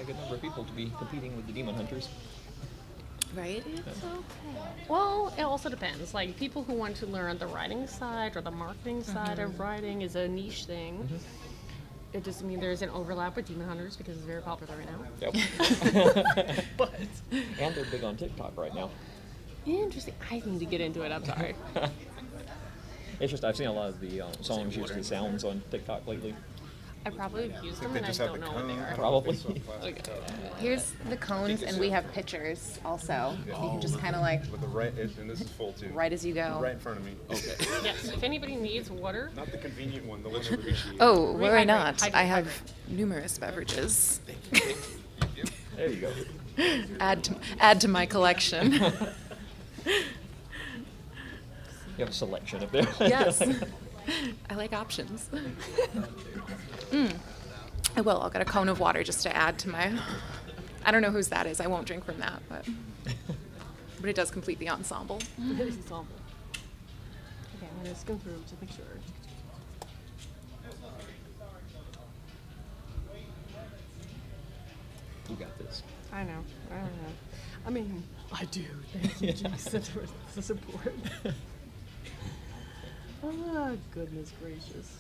a good number of people to be competing with the demon hunters. Right? It's okay. Well, it also depends. Like, people who want to learn the writing side or the marketing side of writing is a niche thing. It doesn't mean there's an overlap with demon hunters because it's very popular right now. Yep. But And they're big on TikTok right now. interesting. I need to get into it. I'm sorry. It's just I've seen a lot of the songs used as sounds on TikTok lately. I probably have used them They and I just have don't the know what they cone. are. Probably. Okay. Here's the cones, and we have pictures also. You can just kind of like With the right, and this is full too. right as you go. Right in front of me. Okay. Yes. If anybody needs water, Not the convenient one, the one that appreciates. Oh, worry Rehydrate, not. hydrate, I have hydrate. numerous beverages. There you go. Add to my collection. You have a selection up there. Yes. I like options. I will. I'll get a cone of water just to add to my. I don't know whose that is. I won't drink from that, but it does complete the ensemble. it's ensemble. Okay, I'm gonna skim through to make sure. You got this. I know. I mean, I do. Thank you, Jesus, for the support. Oh, goodness gracious.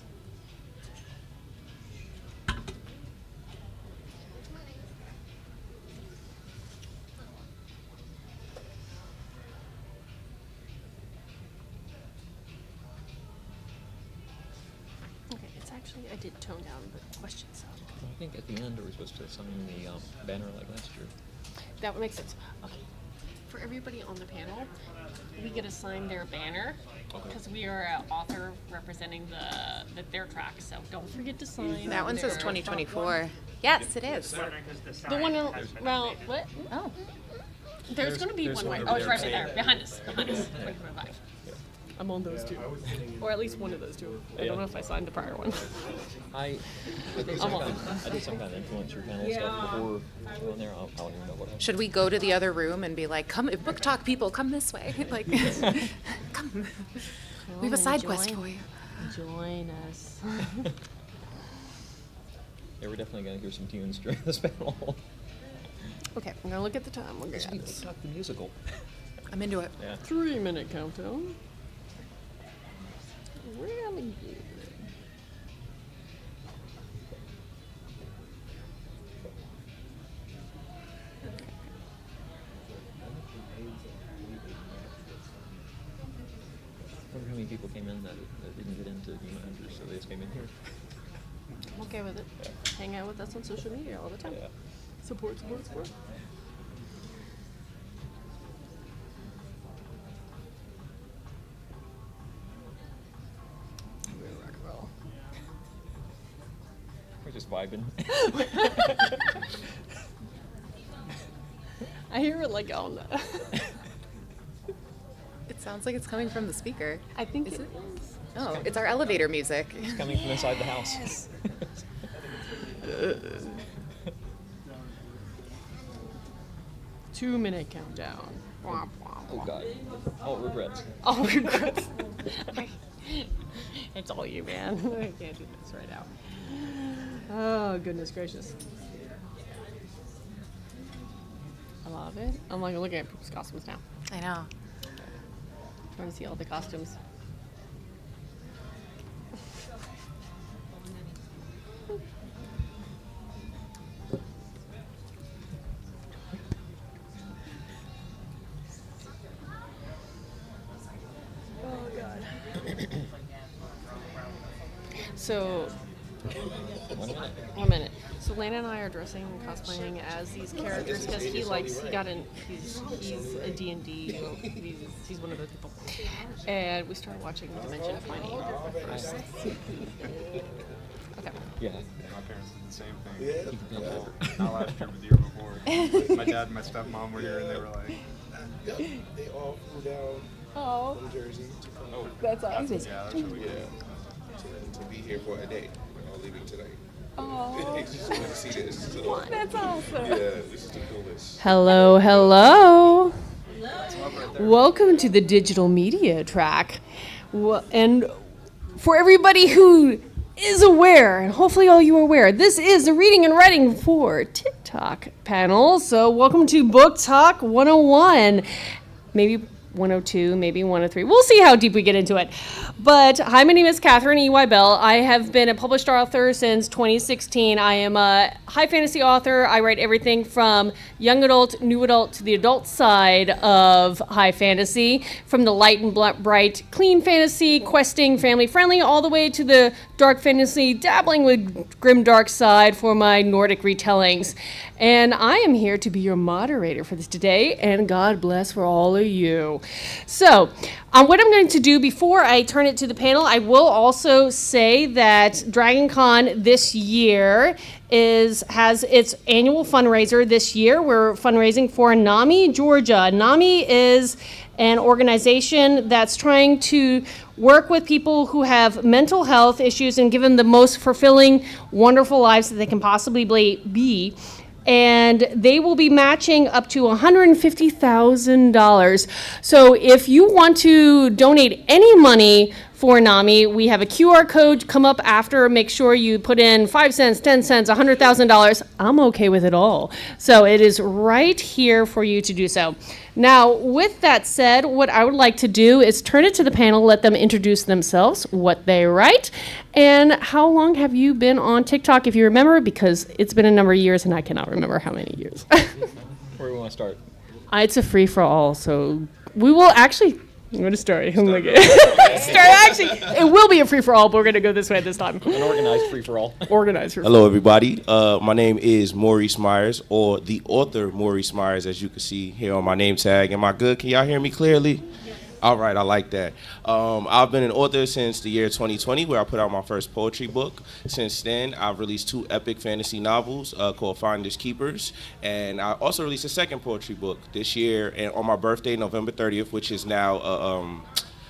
Okay, it's actually, I did tone down the questions. I think at the end we were supposed to sign the banner like last year. That would make sense. Okay. For everybody on the panel, we get assigned their banner because we are an author representing their track. So don't forget to sign. That one says their- 2024. Yes, it is. The one in, well, what? Oh. There's going to be there's one one right. over Oh, it's there. right there, behind us. 2025. I'm on those two, or at least one of those two. I don't know if I signed the prior one. I did some kind of influencer panel stuff before going there. I don't even know what happened. Should we go to the other room and be like, come, Booktok people, come this way? Like, come. We have a side quest for you. Join us. Yeah, we're definitely going to hear some tunes during this panel. Okay, I'm gonna look at the time. We're It's good. Booktok the musical. I'm into it. Yeah. 3-minute countdown. Really good. I wonder how many people came in that didn't get into Demon Hunters, so they just came in here. I'm okay with it. Hang out with us on social media all the time. Yeah. Support. We're just vibing. I hear it like on. It sounds like it's coming from the speaker. I think Is it it? is. Oh, it's our elevator music. It's coming from inside the house. 2-minute countdown. Womp, womp, Oh womp. God. All regrets. All regrets. It's all you, man. I can't do this right now. Oh, goodness gracious. I love it. I'm like looking at people's costumes now. I know. Trying to see all the costumes. Oh, God. So, 1 minute. So Lana and I are dressing and cosplaying as these characters because he's a D&D, he's one of those people. And we started watching Dimension 20 first. Okay. Yeah. My parents did the same thing. Well, not last year, but the year before. My dad and my stepmom were here, and they were like, They all flew down Oh, from Jersey to come that's awesome. yeah, that's really good. to be here for a day. We're all leaving tonight. Oh, They just want to see this. So, that's awesome. yeah, this is the coolest. Hello. Welcome to the digital media track. And for everybody who is aware, and hopefully all you are aware, this is the reading and writing for TikTok. Talk panel. So welcome to Book Talk 101. Maybe 102, maybe 103. We'll see how deep we get into it. But hi, my name is Catherine E.Y. Bell. I have been a published author since 2016. I am a high fantasy author. I write everything from young adult, new adult, to the adult side of high fantasy, from the light and bright, clean fantasy, questing, family friendly, all the way to the dark fantasy, dabbling with grim dark side for my Nordic retellings. And I am here to be your moderator for this today, and God bless for all of you. So, what I'm going to do before I turn it to the panel, I will also say that Dragon Con this year has its annual fundraiser this year. We're fundraising for NAMI Georgia. NAMI is an organization that's trying to work with people who have mental health issues and give them the most fulfilling, wonderful lives that they can possibly be. And they will be matching up to $150,000. So if you want to donate any money for NAMI, we have a QR code come up after. Make sure you put in 5 cents, 10 cents, $100,000. I'm okay with it all. So it is right here for you to do so. Now, with that said, what I would like to do is turn it to the panel, let them introduce themselves, what they write, and how long have you been on TikTok, if you remember, because it's been a number of years and I cannot remember how many years. Where do we want to start? It's a free-for-all, so we will actually... I'm going to start. It will be a free-for-all, but we're going to go this way this time. An organized free-for-all. Organized free-for-all. Hello, everybody. My name is Maurice Myers, or the author Maurice Myers, as you can see here on my name tag. Am I good? Can y'all hear me clearly? Yes. All right, I like that. I've been an author since the year 2020, where I put out my first poetry book. Since then, I've released 2 epic fantasy novels called Finders Keepers, and I also released a second poetry book this year, and on my birthday, November 30th, which is now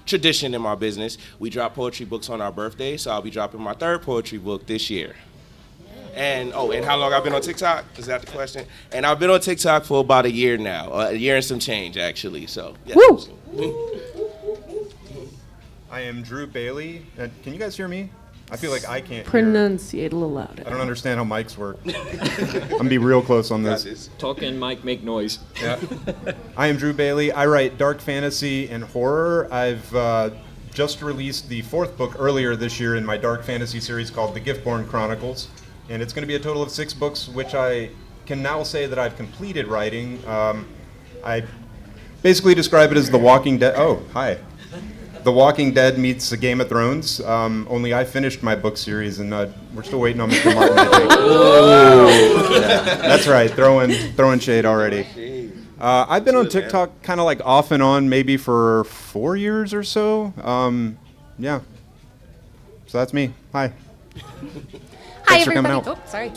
tradition in my business. We drop poetry books on our birthday, so I'll be dropping my 3rd poetry book this year. And how long I've been on TikTok? Is that the question? And I've been on TikTok for about a year now, a year and some change, actually. So, yeah. Woo! I am Drew Bailey. Can you guys hear me? I feel like I can't Pronunciate a little louder. I don't understand how mics work. I'm going to be real close on this. Talk in mic, make noise. Yeah. I am Drew Bailey. I write dark fantasy and horror. I've just released the 4th book earlier this year in my dark fantasy series called The Giftborn Chronicles. And it's going to be a total of 6 books, which I can now say that I've completed writing. I basically describe it as The Walking Dead. Oh, hi. The Walking Dead meets the Game of Thrones. Only I finished my book series, and we're still waiting on Mr. Martin to take. Yeah, that's right, throwing shade already. I've been on TikTok kind of like off and on, maybe for 4 years or so. Yeah. So that's me. Hi. Hi, Thanks for coming everybody. out. Oh, sorry.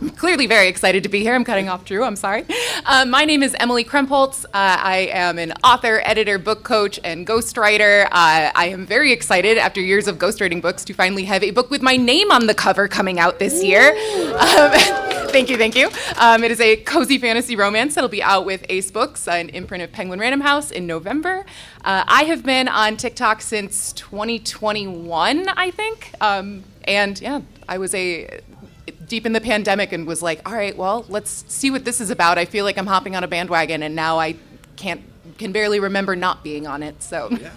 I'm clearly very excited to be here. I'm cutting off Drew. I'm sorry. My name is Emily Krempholtz. I am an author, editor, book coach, and ghostwriter. I am very excited after years of ghostwriting books to finally have a book with my name on the cover coming out this year. Thank you. It is a cozy fantasy romance that'll be out with Ace Books, an imprint of Penguin Random House, in November. I have been on TikTok since 2021, I think. And yeah, I was deep in the pandemic and was like, all right, well, let's see what this is about. I feel like I'm hopping on a bandwagon, and now I can barely remember not being on it. So. Yeah.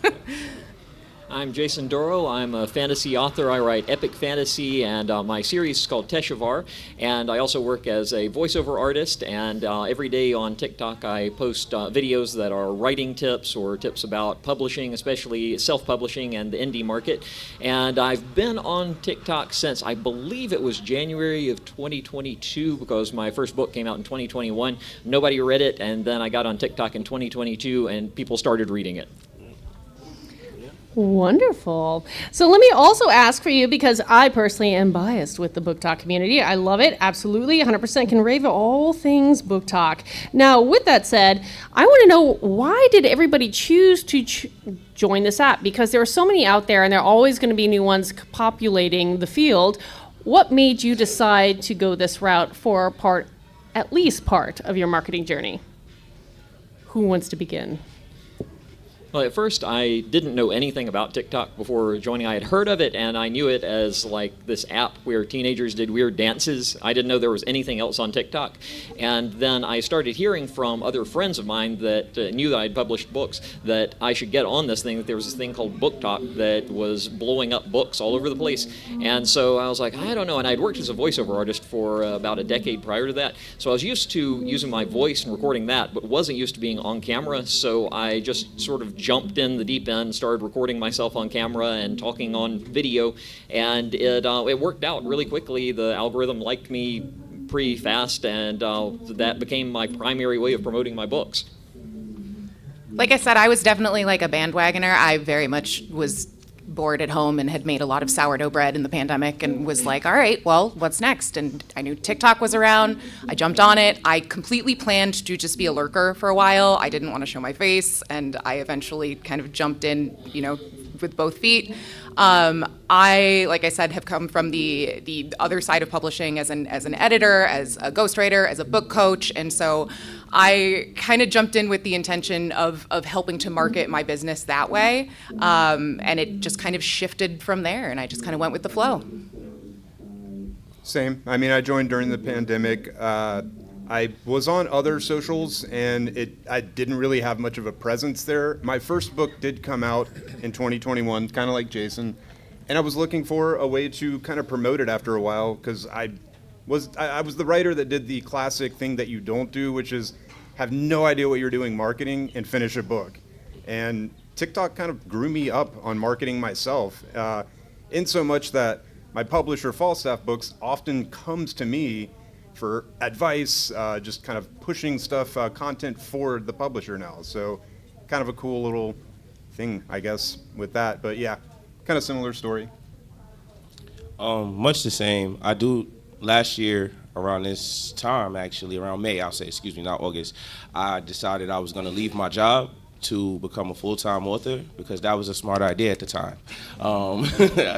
I'm Jason Doro. I'm a fantasy author. I write epic fantasy, and my series is called Teshavar. And I also work as a voiceover artist, and every day on TikTok I post videos that are writing tips or tips about publishing, especially self-publishing and the indie market. And I've been on TikTok since, I believe it was January of 2022, because my first book came out in 2021. Nobody read it, and then I got on TikTok in 2022, and people started reading it. Wonderful. So let me also ask for you, because I personally am biased with the Booktok community. I love it, absolutely, 100% can rave all things Booktok. Now, with that said, I want to know, why did everybody choose to join this app? Because there are so many out there, and there are always going to be new ones populating the field. What made you decide to go this route for at least part of your marketing journey? Who wants to begin? Well, at first, I didn't know anything about TikTok before joining. I had heard of it, and I knew it as like this app where teenagers did weird dances. I didn't know there was anything else on TikTok. And then I started hearing from other friends of mine that knew that I'd published books that I should get on this thing, that there was this thing called Booktok that was blowing up books all over the place. And so I was like, I don't know. And I'd worked as a voiceover artist for about a decade prior to that. So I was used to using my voice and recording that, but wasn't used to being on camera. So I just sort of jumped in the deep end, started recording myself on camera and talking on video, and it worked out really quickly. The algorithm liked me pretty fast, and that became my primary way of promoting my books. Like I said, I was definitely like a bandwagoner. I very much was bored at home and had made a lot of sourdough bread in the pandemic and was like, all right, well, what's next? And I knew TikTok was around. I jumped on it. I completely planned to just be a lurker for a while. I didn't want to show my face, and I eventually kind of jumped in, with both feet. I, like I said, have come from the other side of publishing as an editor, as a ghostwriter, as a book coach, and so I kind of jumped in with the intention of helping to market my business that way, and it just kind of shifted from there, and I just kind of went with the flow. Same. I mean, I joined during the pandemic. I was on other socials, and I didn't really have much of a presence there. My first book did come out in 2021, kind of like Jason, and I was looking for a way to kind of promote it after a while, because I was the writer that did the classic thing that you don't do, which is have no idea what you're doing marketing and finish a book. And TikTok kind of grew me up on marketing myself, in so much that my publisher, Falstaff Books, often comes to me for advice, just kind of pushing stuff, content for the publisher now. So kind of a cool little thing, I guess, with that. But yeah, kind of similar story. Much the same. I do, last year, around this time, actually, around May, I'll say, excuse me, not August, I decided I was going to leave my job to become a full-time author, because that was a smart idea at the time.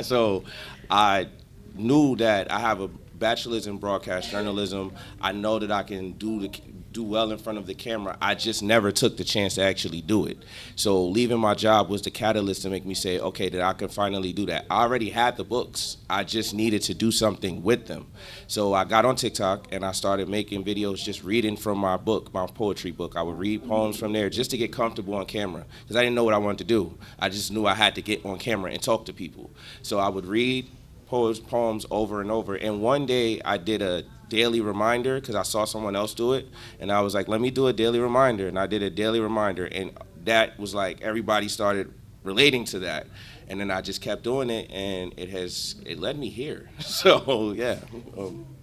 So I knew that I have a bachelor's in broadcast journalism. I know that I can do well in front of the camera. I just never took the chance to actually do it. So leaving my job was the catalyst to make me say, okay, that I can finally do that. I already had the books. I just needed to do something with them. So I got on TikTok and I started making videos, just reading from my book, my poetry book. I would read poems from there just to get comfortable on camera, because I didn't know what I wanted to do. I just knew I had to get on camera and talk to people. So I would read poems over and over. And one day I did a daily reminder, because I saw someone else do it, and I was like, let me do a daily reminder. And I did a daily reminder, and that was like, everybody started relating to that. And then I just kept doing it, and it led me here. So yeah.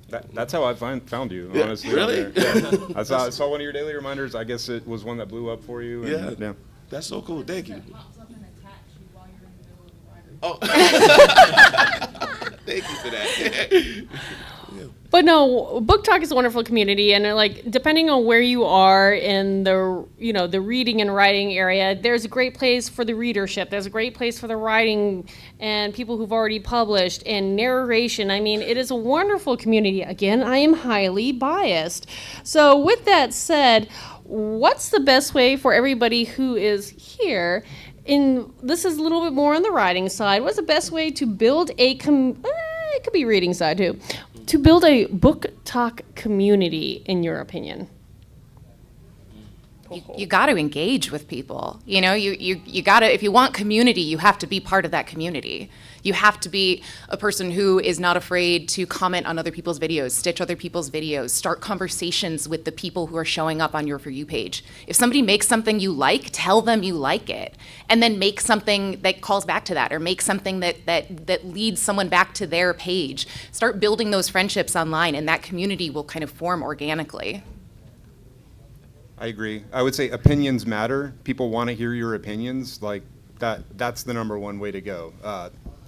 That's how I found you, honestly. Really? Yeah. I saw one of your daily reminders. I guess it was one that blew up for you. And, yeah. That's so cool. Thank you. Oh. Thank you for that. But no, Booktok is a wonderful community, and like depending on where you are in the the reading and writing area, there's a great place for the readership. There's a great place for the writing and people who've already published and narration. I mean, it is a wonderful community. Again, I am highly biased. So with that said, what's the best way for everybody who is here? This is a little bit more on the writing side. What's the best way to build it could be reading side too, to build a Booktok community, in your opinion? You got to engage with people. You got to, if you want community, you have to be part of that community. You have to be a person who is not afraid to comment on other people's videos, stitch other people's videos, start conversations with the people who are showing up on your For You page. If somebody makes something you like, tell them you like it. And then make something that calls back to that, or make something that leads someone back to their page. Start building those friendships online, and that community will kind of form organically. I agree. I would say opinions matter. People want to hear your opinions. Like that's the number one way to go.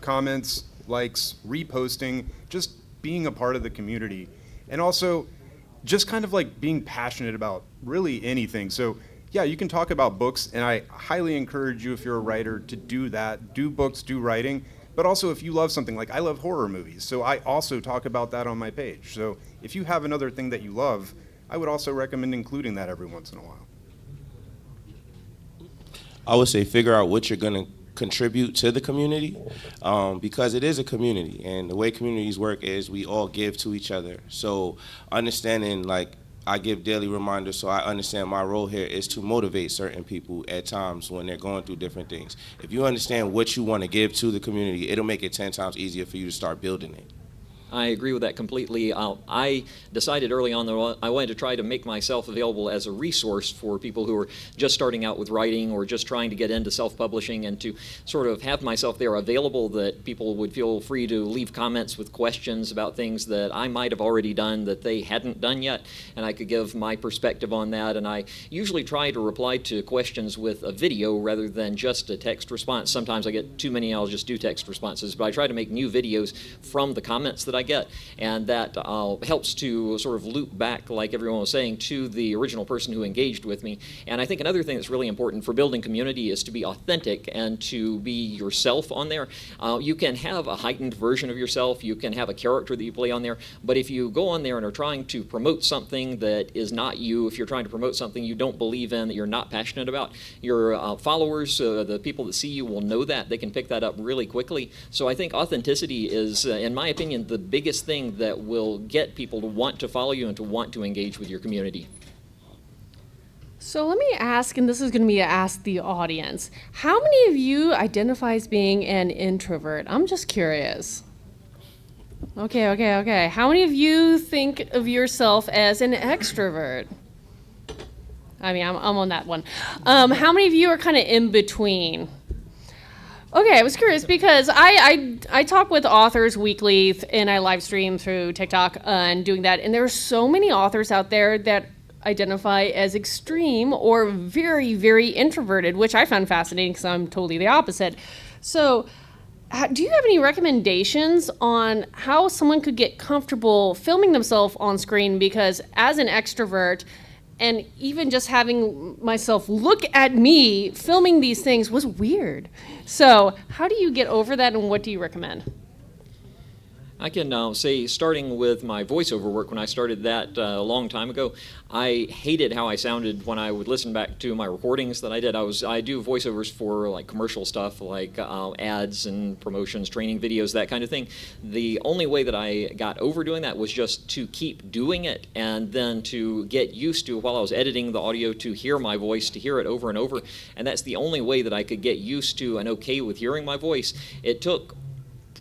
Comments, likes, reposting, just being a part of the community. And also just kind of like being passionate about really anything. So yeah, you can talk about books, and I highly encourage you, if you're a writer, to do that. Do books, do writing. But also if you love something, like I love horror movies, so I also talk about that on my page. So if you have another thing that you love, I would also recommend including that every once in a while. I would say figure out what you're going to contribute to the community, because it is a community, and the way communities work is we all give to each other. So understanding, like, I give daily reminders, so I understand my role here is to motivate certain people at times when they're going through different things. If you understand what you want to give to the community, it'll make it 10 times easier for you to start building it. I agree with that completely. I decided early on that I wanted to try to make myself available as a resource for people who are just starting out with writing or just trying to get into self-publishing, and to sort of have myself there available that people would feel free to leave comments with questions about things that I might have already done that they hadn't done yet, and I could give my perspective on that. And I usually try to reply to questions with a video rather than just a text response. Sometimes I get too many, I'll just do text responses, but I try to make new videos from the comments that I get, and that helps to sort of loop back, like everyone was saying, to the original person who engaged with me. And I think another thing that's really important for building community is to be authentic and to be yourself on there. You can have a heightened version of yourself, you can have a character that you play on there, but if you go on there and are trying to promote something that is not you, if you're trying to promote something you don't believe in, that you're not passionate about, your followers, the people that see you will know that. They can pick that up really quickly. So I think authenticity is, in my opinion, the biggest thing that will get people to want to follow you and to want to engage with your community. So let me ask, and this is going to be to ask the audience, how many of you identify as being an introvert? I'm just curious. Okay. How many of you think of yourself as an extrovert? I mean, I'm on that one. How many of you are kind of in between? Okay, I was curious because I talk with authors weekly and I live stream through TikTok and doing that, and there are so many authors out there that identify as extreme or very, very introverted, which I found fascinating because I'm totally the opposite. So do you have any recommendations on how someone could get comfortable filming themselves on screen? Because as an extrovert, and even just having myself look at me filming these things was weird. So how do you get over that, and what do you recommend? I can say, starting with my voiceover work, when I started that a long time ago, I hated how I sounded when I would listen back to my recordings that I did. I do voiceovers for like commercial stuff, like ads and promotions, training videos, that kind of thing. The only way that I got over doing that was just to keep doing it, and then to get used to, while I was editing the audio, to hear my voice, to hear it over and over. And that's the only way that I could get used to and okay with hearing my voice. It took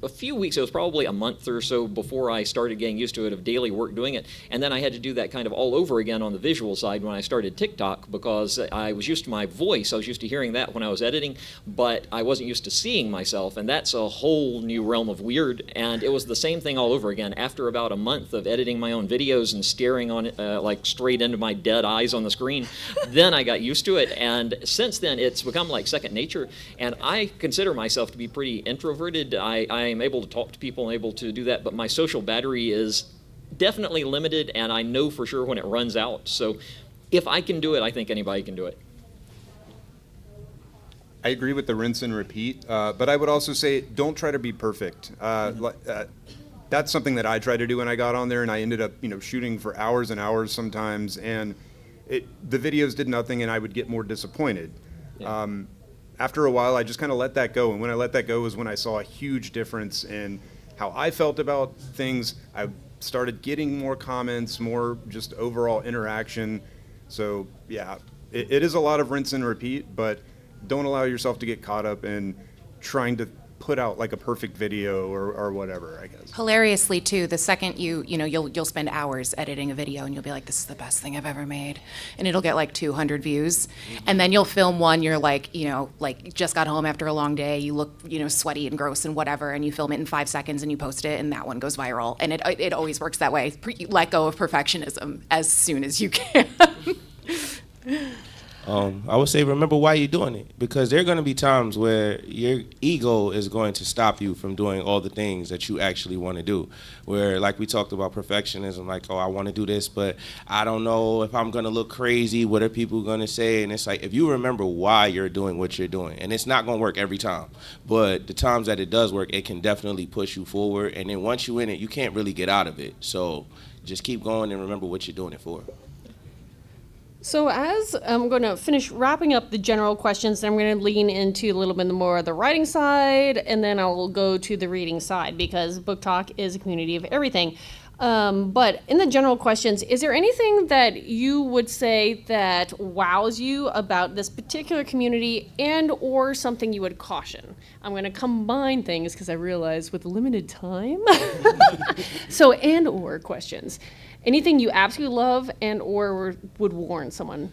a few weeks, it was probably a month or so before I started getting used to it, of daily work doing it. And then I had to do that kind of all over again on the visual side when I started TikTok, because I was used to my voice. I was used to hearing that when I was editing, but I wasn't used to seeing myself, and that's a whole new realm of weird. And it was the same thing all over again. After about a month of editing my own videos and staring on it like straight into my dead eyes on the screen, then I got used to it. And since then, it's become like second nature. And I consider myself to be pretty introverted. I am able to talk to people and able to do that, but my social battery is definitely limited, and I know for sure when it runs out. So if I can do it, I think anybody can do it. I agree with the rinse and repeat, but I would also say don't try to be perfect. That's something that I tried to do when I got on there, and I ended up, shooting for hours and hours sometimes, and the videos did nothing, and I would get more disappointed. Yeah. After a while, I just kind of let that go, and when I let that go was when I saw a huge difference in how I felt about things. I started getting more comments, more just overall interaction. So yeah, it is a lot of rinse and repeat, but don't allow yourself to get caught up in trying to put out like a perfect video or whatever, I guess. Hilariously too, the second you'll spend hours editing a video and you'll be like, this is the best thing I've ever made, and it'll get like 200 views, and then you'll film one, you're like, like just got home after a long day, you look, sweaty and gross and whatever, and you film it in 5 seconds and you post it, and that one goes viral. And it always works that way. You let go of perfectionism as soon as you can. I would say remember why you're doing it, because there are going to be times where your ego is going to stop you from doing all the things that you actually want to do. Where, like we talked about perfectionism, like, oh, I want to do this, but I don't know if I'm going to look crazy. What are people going to say? And it's like, if you remember why you're doing what you're doing, and it's not going to work every time, but the times that it does work, it can definitely push you forward. And then once you're in it, you can't really get out of it. So just keep going and remember what you're doing it for. So as I'm going to finish wrapping up the general questions, I'm going to lean into a little bit more of the writing side, and then I'll go to the reading side because Book Talk is a community of everything. But in the general questions, is there anything that you would say that wows you about this particular community and or something you would caution? I'm going to combine things because I realize with limited time. So and or questions. Anything you absolutely love and or would warn someone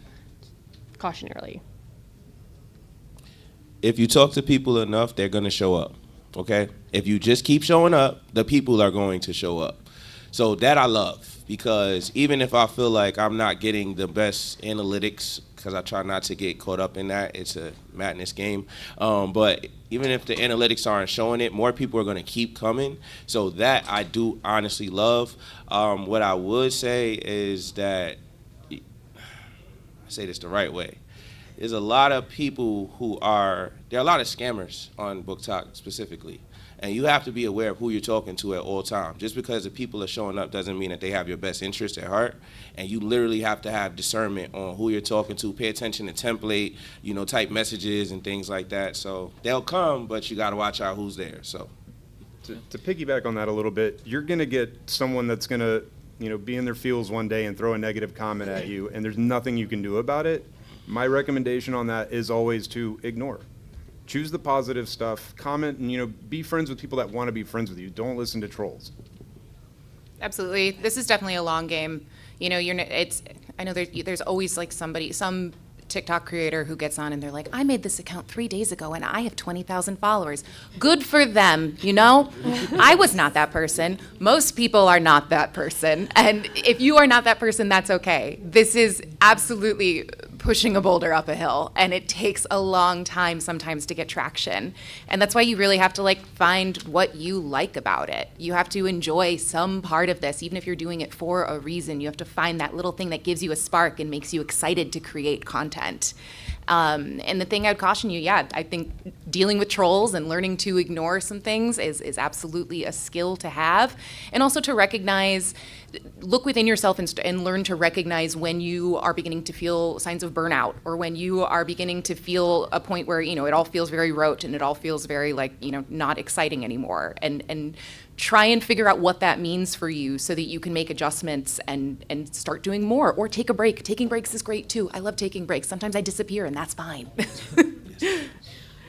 cautionarily? If you talk to people enough, they're going to show up, okay? If you just keep showing up, the people are going to show up. So that I love, because even if I feel like I'm not getting the best analytics, because I try not to get caught up in that, it's a madness game. But even if the analytics aren't showing it, more people are going to keep coming. So that I do honestly love. What I would say is that, I say this the right way, there's a lot of people there are a lot of scammers on Booktok specifically. And you have to be aware of who you're talking to at all times. Just because the people are showing up doesn't mean that they have your best interest at heart. And you literally have to have discernment on who you're talking to. Pay attention to template, type messages and things like that. So they'll come, but you got to watch out who's there. So To piggyback on that a little bit, you're going to get someone that's going to, be in their feels one day and throw a negative comment at you, and there's nothing you can do about it. My recommendation on that is always to ignore. Choose the positive stuff, comment, and be friends with people that want to be friends with you. Don't listen to trolls. Absolutely. This is definitely a long game. I know there's always like some TikTok creator who gets on and they're like, I made this account 3 days ago and I have 20,000 followers. Good for them, I was not that person. Most people are not that person. And if you are not that person, that's okay. This is absolutely pushing a boulder up a hill, and it takes a long time sometimes to get traction. And that's why you really have to find what you like about it. You have to enjoy some part of this, even if you're doing it for a reason. You have to find that little thing that gives you a spark and makes you excited to create content. And the thing I'd caution you, I think dealing with trolls and learning to ignore some things is absolutely a skill to have. And also to recognize, look within yourself and learn to recognize when you are beginning to feel signs of burnout, or when you are beginning to feel a point where, it all feels very rote and it all feels very not exciting anymore. And try and figure out what that means for you so that you can make adjustments and start doing more, or take a break. Taking breaks is great too. I love taking breaks. Sometimes I disappear and that's fine.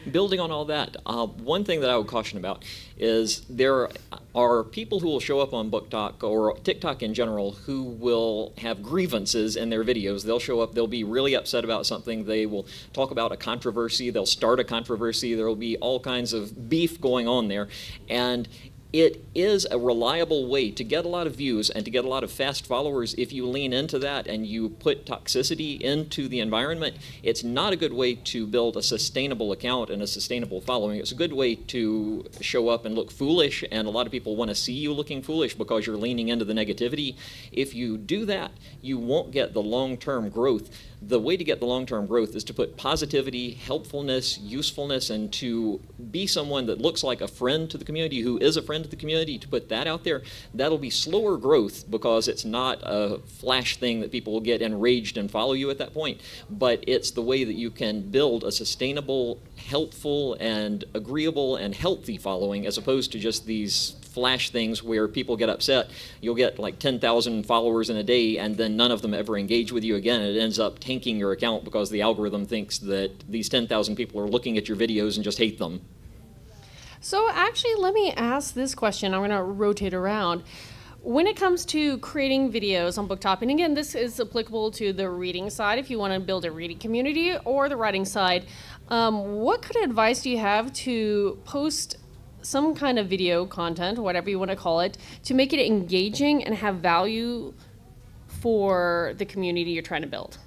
Building on all that, one thing that I would caution about is there are people who will show up on Booktok or TikTok in general who will have grievances in their videos. They'll show up, they'll be really upset about something, they will talk about a controversy, they'll start a controversy, there will be all kinds of beef going on there. And it is a reliable way to get a lot of views and to get a lot of fast followers if you lean into that and you put toxicity into the environment. It's not a good way to build a sustainable account and a sustainable following. It's a good way to show up and look foolish, and a lot of people want to see you looking foolish because you're leaning into the negativity. If you do that, you won't get the long-term growth. The way to get the long-term growth is to put positivity, helpfulness, usefulness, and to be someone that looks like a friend to the community, who is a friend to the community, to put that out there. That'll be slower growth because it's not a flash thing that people will get enraged and follow you at that point, but it's the way that you can build a sustainable, helpful, and agreeable and healthy following, as opposed to just these flash things where people get upset. You'll get 10,000 followers in a day and then none of them ever engage with you again. It ends up tanking your account because the algorithm thinks that these 10,000 people are looking at your videos and just hate them. So actually, let me ask this question. I'm going to rotate around. When it comes to creating videos on Booktok, and again, this is applicable to the reading side if you want to build a reading community, or the writing side, what kind of advice do you have to post some kind of video content, whatever you want to call it, to make it engaging and have value for the community you're trying to build?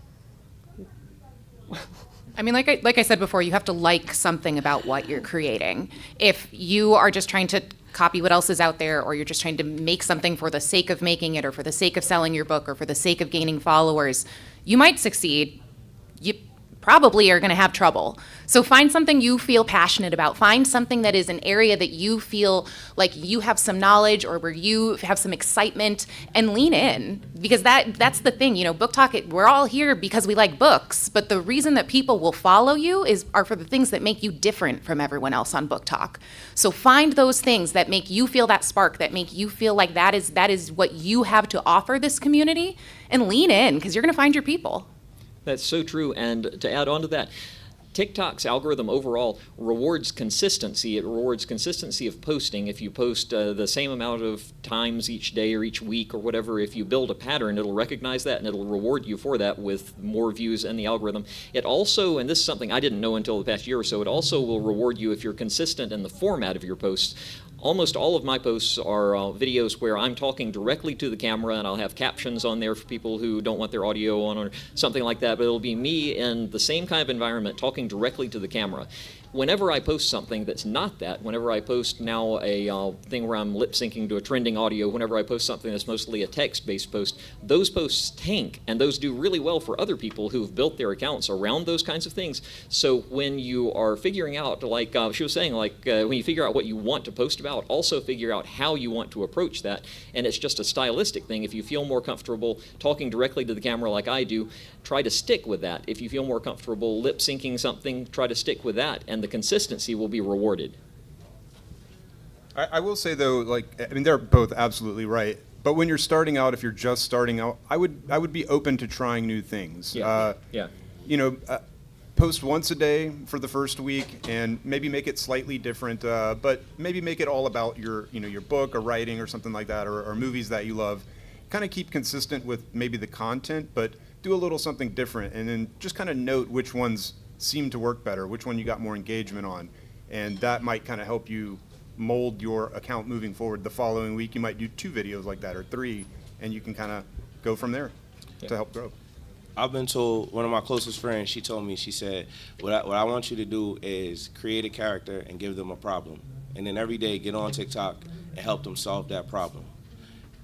I mean, like I said before, you have to like something about what you're creating. If you are just trying to copy what else is out there, or you're just trying to make something for the sake of making it, or for the sake of selling your book, or for the sake of gaining followers, you might succeed. probably are going to have trouble. So find something you feel passionate about. Find something that is an area that you feel like you have some knowledge or where you have some excitement, and lean in. Because that's the thing, Booktok, we're all here because we like books, but the reason that people will follow you are for the things that make you different from everyone else on Booktok. So find those things that make you feel that spark, that make you feel like that is what you have to offer this community, and lean in, because you're going to find your people. That's so true. And to add on to that, TikTok's algorithm overall rewards consistency. It rewards consistency of posting. If you post the same amount of times each day or each week or whatever, if you build a pattern, it'll recognize that and it'll reward you for that with more views in the algorithm. It also, and this is something I didn't know until the past year or so, it also will reward you if you're consistent in the format of your posts. Almost all of my posts are videos where I'm talking directly to the camera, and I'll have captions on there for people who don't want their audio on or something like that, but it'll be me in the same kind of environment talking directly to the camera. Whenever I post something that's not that, whenever I post now a thing where I'm lip syncing to a trending audio, whenever I post something that's mostly a text-based post, those posts tank, and those do really well for other people who've built their accounts around those kinds of things. So when you are figuring out, like she was saying, when you figure out what you want to post about, also figure out how you want to approach that, and it's just a stylistic thing. If you feel more comfortable talking directly to the camera like I do, try to stick with that. If you feel more comfortable lip syncing something, try to stick with that, and the consistency will be rewarded. I will say though, they're both absolutely right. But when you're starting out, if you're just starting out, I would be open to trying new things. Post once a day for the first week, and maybe make it slightly different. But maybe make it all about your book or writing or something like that, or movies that you love. Kind of keep consistent with maybe the content, but do a little something different, and then just kind of note which ones seem to work better, which one you got more engagement on, and that might kind of help you mold your account moving forward. The following week you might do 2 videos like that or 3, and you can kind of go from there to help grow. I've been told, one of my closest friends, she told me, she said, what I want you to do is create a character and give them a problem, and then every day get on TikTok and help them solve that problem.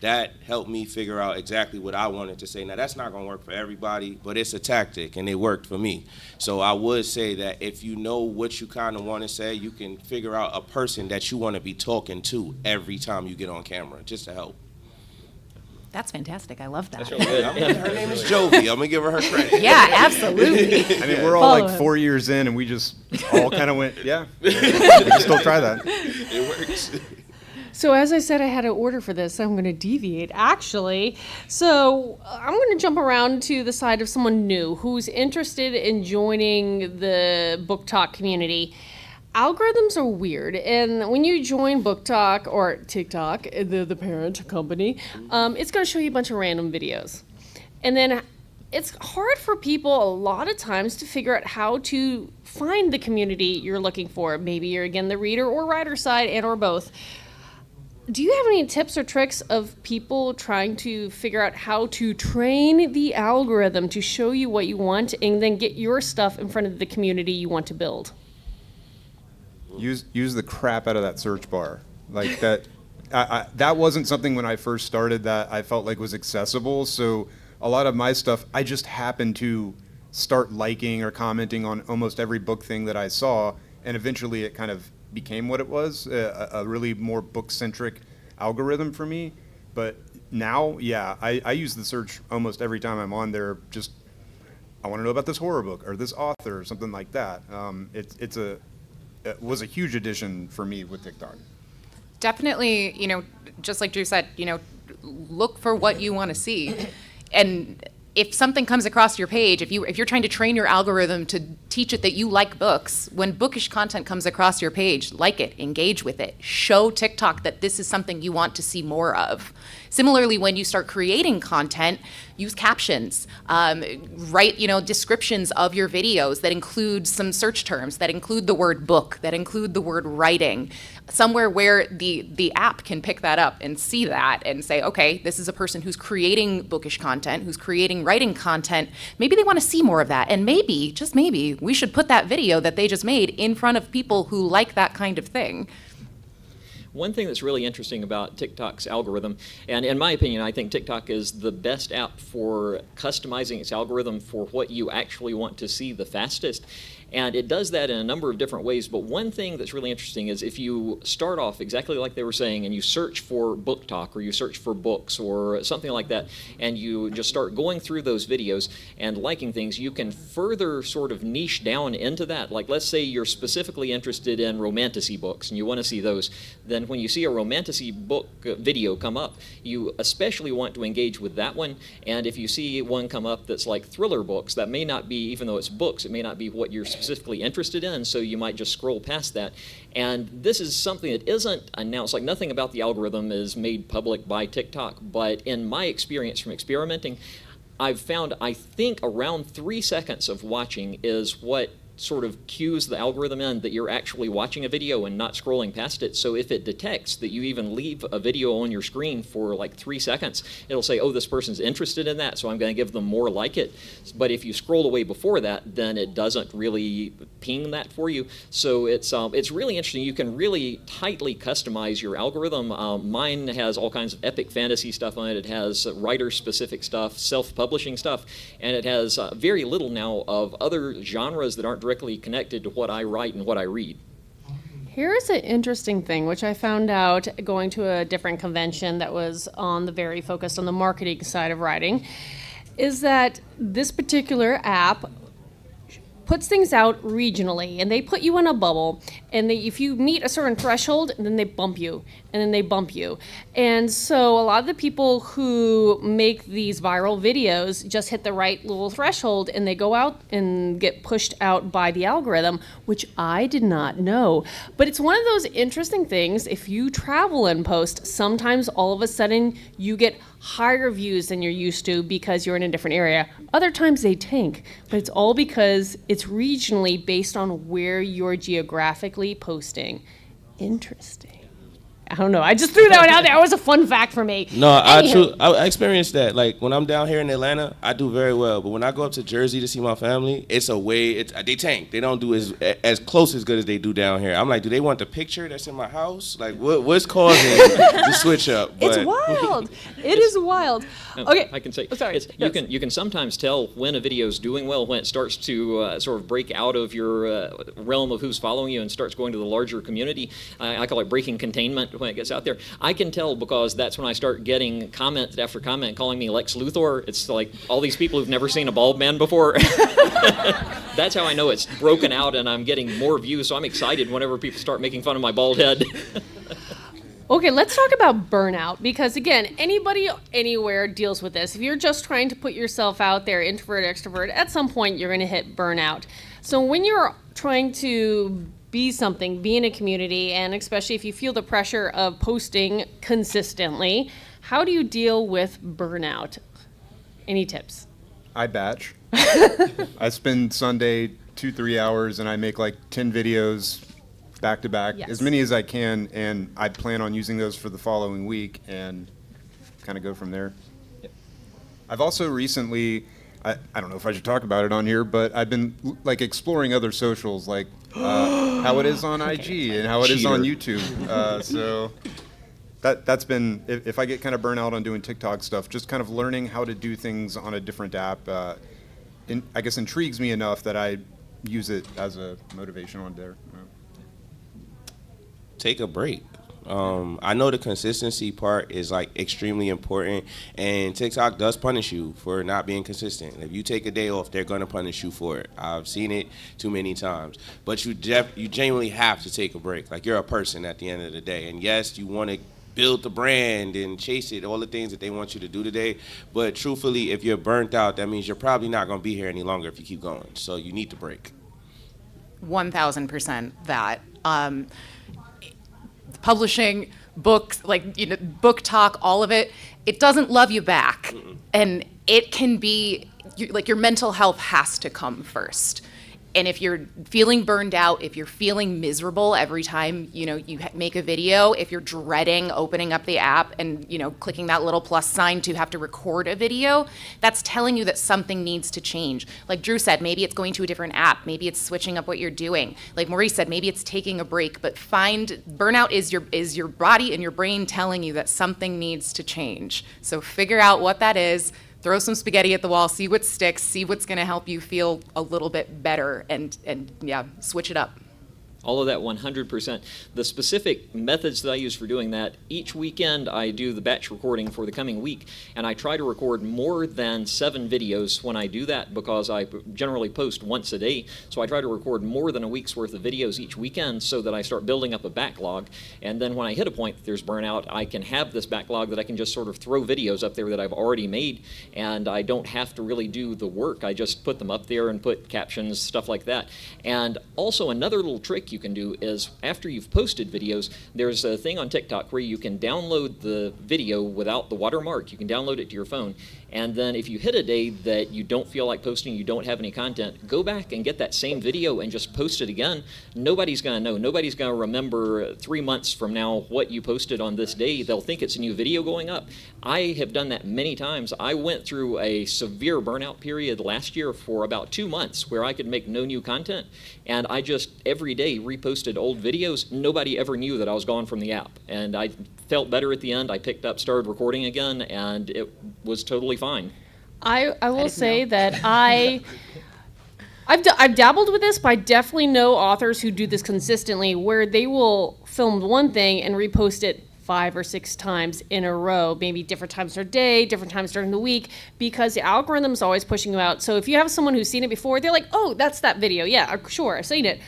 That helped me figure out exactly what I wanted to say. Now, that's not going to work for everybody, but it's a tactic, and it worked for me. So I would say that if you know what you kind of want to say, you can figure out a person that you want to be talking to every time you get on camera, just to help. That's fantastic. I love that. That's really good. Her name is Jovi. I'm going to give her credit. Yeah, absolutely. I mean, we're all like 4 years in, and we just all kind of went, yeah, we can still try that. It works. So as I said, I had an order for this. I'm going to deviate, actually. So I'm going to jump around to the side of someone new who's interested in joining the Booktok community. Algorithms are weird, and when you join Booktok or TikTok, the parent company, it's going to show you a bunch of random videos. And then it's hard for people a lot of times to figure out how to find the community you're looking for. Maybe you're, again, the reader or writer side, and or both. Do you have any tips or tricks of people trying to figure out how to train the algorithm to show you what you want and then get your stuff in front of the community you want to build? Use the crap out of that search bar. Like that. That wasn't something when I first started that I felt like was accessible. So a lot of my stuff, I just happened to start liking or commenting on almost every book thing that I saw, and eventually it kind of became what it was, a really more book-centric algorithm for me. But now, yeah, I use the search almost every time I'm on there. Just, I want to know about this horror book or this author or something like that. It was a huge addition for me with TikTok. Definitely, just like Drew said, look for what you want to see. And if something comes across your page, if you're trying to train your algorithm to teach it that you like books, when bookish content comes across your page, like it, engage with it, show TikTok that this is something you want to see more of. Similarly, when you start creating content, use captions, write descriptions of your videos that include some search terms, that include the word book, that include the word writing, somewhere where the app can pick that up and see that and say, okay, this is a person who's creating bookish content, who's creating writing content. Maybe they want to see more of that, and maybe, just maybe, we should put that video that they just made in front of people who like that kind of thing. One thing that's really interesting about TikTok's algorithm, and in my opinion, I think TikTok is the best app for customizing its algorithm for what you actually want to see the fastest. And it does that in a number of different ways, but one thing that's really interesting is if you start off exactly like they were saying and you search for Booktok or you search for books or something like that, and you just start going through those videos and liking things, you can further sort of niche down into that. Like let's say you're specifically interested in romantasy books and you want to see those, then when you see a romantasy book video come up, you especially want to engage with that one. And if you see one come up that's like thriller books, that may not be, even though it's books, it may not be what you're specifically interested in, so you might just scroll past that. And this is something that isn't announced, like nothing about the algorithm is made public by TikTok, but in my experience from experimenting, I've found, I think around 3 seconds of watching is what sort of cues the algorithm in that you're actually watching a video and not scrolling past it. So if it detects that you even leave a video on your screen for like 3 seconds, it'll say, oh, this person's interested in that, so I'm going to give them more like it. But if you scroll away before that, then it doesn't really ping that for you. So it's really interesting. You can really tightly customize your algorithm. Mine has all kinds of epic fantasy stuff on it. It has writer-specific stuff, self-publishing stuff, and it has very little now of other genres that aren't directly connected to what I write and what I read. Here's an interesting thing, which I found out going to a different convention that was very focused on the marketing side of writing, is that this particular app puts things out regionally, and they put you in a bubble, and if you meet a certain threshold, then they bump you, and then they bump you. And so a lot of the people who make these viral videos just hit the right little threshold, and they go out and get pushed out by the algorithm, which I did not know. But it's one of those interesting things. If you travel and post, sometimes all of a sudden you get higher views than you're used to because you're in a different area. Other times they tank, but it's all because it's regionally based on where you're geographically posting. Interesting. I don't know. I just threw that one out there. That was a fun fact for me. No, I experienced that. Like when I'm down here in Atlanta, I do very well. But when I go up to Jersey to see my family, it's a way. They tank. They don't do as close as good as they do down here. I'm like, do they want the picture that's in my house? Like, what's causing the switch up? But, it's wild. It is wild. Okay, I can say. Sorry. You can sometimes tell when a video is doing well when it starts to sort of break out of your realm of who's following you and starts going to the larger community. I call it breaking containment when it gets out there. I can tell because that's when I start getting comment after comment calling me Lex Luthor. It's like all these people who've never seen a bald man before. That's how I know it's broken out and I'm getting more views, so I'm excited whenever people start making fun of my bald head. Okay, let's talk about burnout, because again, anybody anywhere deals with this. If you're just trying to put yourself out there, introvert, extrovert, at some point you're going to hit burnout. So when you're trying to be something, be in a community, and especially if you feel the pressure of posting consistently, how do you deal with burnout? Any tips? I batch. I spend Sunday 2-3 hours and I make like 10 videos back to back, Yes. as many as I can, and I plan on using those for the following week and kind of go from there. Yep. I've also recently, I don't know if I should talk about it on here, but I've been like exploring other socials, like how it is on IG and how it is on YouTube. So that's been, if I get kind of burnt out on doing TikTok stuff, just kind of learning how to do things on a different app, I guess intrigues me enough that I use it as a motivation on there. Take a break. I know the consistency part is like extremely important, and TikTok does punish you for not being consistent. If you take a day off, they're gonna punish you for it. I've seen it too many times. But you genuinely have to take a break. Like you're a person at the end of the day, and yes, you want to build the brand and chase it, all the things that they want you to do today. But truthfully, if you're burnt out, that means you're probably not gonna be here any longer if you keep going. So you need to break. 1,000% that. Publishing, books, Booktok, all of it, it doesn't love you back. And it can be, your mental health has to come first. And if you're feeling burned out, if you're feeling miserable every time, you make a video, if you're dreading opening up the app and, clicking that little plus sign to have to record a video, that's telling you that something needs to change. Like Drew said, maybe it's going to a different app. Maybe it's switching up what you're doing. Like Maurice said, maybe it's taking a break. But burnout is your body and your brain telling you that something needs to change. So figure out what that is. Throw some spaghetti at the wall, see what sticks, see what's going to help you feel a little bit better, and switch it up. All of that 100%. The specific methods that I use for doing that, each weekend I do the batch recording for the coming week, and I try to record more than 7 videos when I do that because I generally post once a day. So I try to record more than a week's worth of videos each weekend so that I start building up a backlog. And then when I hit a point that there's burnout, I can have this backlog that I can just sort of throw videos up there that I've already made, and I don't have to really do the work. I just put them up there and put captions, stuff like that. And also another little trick you can do is after you've posted videos, there's a thing on TikTok where you can download the video without the watermark. You can download it to your phone. And then if you hit a day that you don't feel like posting, you don't have any content, go back and get that same video and just post it again. Nobody's going to know. Nobody's going to remember 3 months from now what you posted on this day. They'll think it's a new video going up. I have done that many times. I went through a severe burnout period last year for about 2 months where I could make no new content. And I just every day reposted old videos. Nobody ever knew that I was gone from the app. And I felt better at the end. I picked up, started recording again, and it was totally fine. I will say that I've dabbled with this, but I definitely know authors who do this consistently, where they will film one thing and repost it 5 or 6 times in a row, maybe different times per day, different times during the week, because the algorithm's always pushing you out. So if you have someone who's seen it before, they're like, oh, that's that video. Yeah, sure, I've seen it.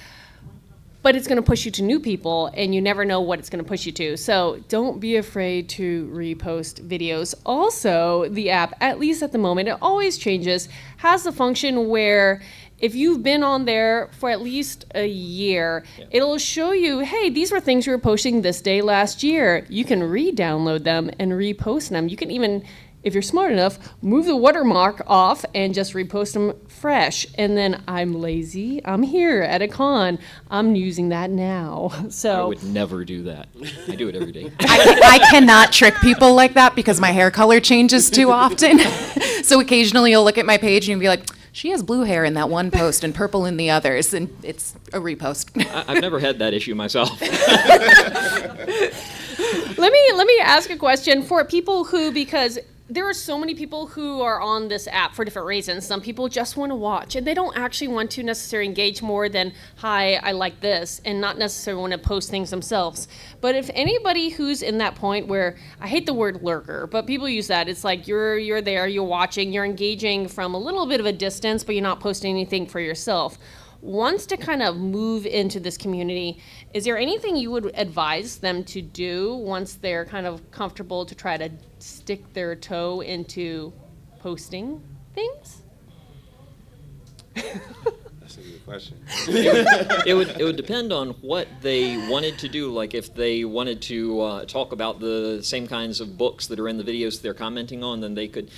But it's going to push you to new people, and you never know what it's going to push you to. So don't be afraid to repost videos. Also, the app, at least at the moment, it always changes, has the function where if you've been on there for at least a year, it'll show you, hey, these were things you were posting this day last year. You can re-download them and repost them. You can even, if you're smart enough, move the watermark off and just repost them fresh. And then I'm lazy. I'm here at a con. I'm using that now. So I would never do that. I do it every day. I cannot trick people like that because my hair color changes too often. So occasionally you'll look at my page and you'll be like, she has blue hair in that one post and purple in the others, and it's a repost. I've never had that issue myself. Let me ask a question for people who, because there are so many people who are on this app for different reasons. Some people just want to watch, and they don't actually want to necessarily engage more than, hi, I like this, and not necessarily want to post things themselves. But if anybody who's in that point where, I hate the word lurker, but people use that, it's like you're there, you're watching, you're engaging from a little bit of a distance, but you're not posting anything for yourself, wants to kind of move into this community, is there anything you would advise them to do once they're kind of comfortable to try to stick their toe into posting things? That's a good question. It would depend on what they wanted to do. Like if they wanted to talk about the same kinds of books that are in the videos they're commenting on, then they could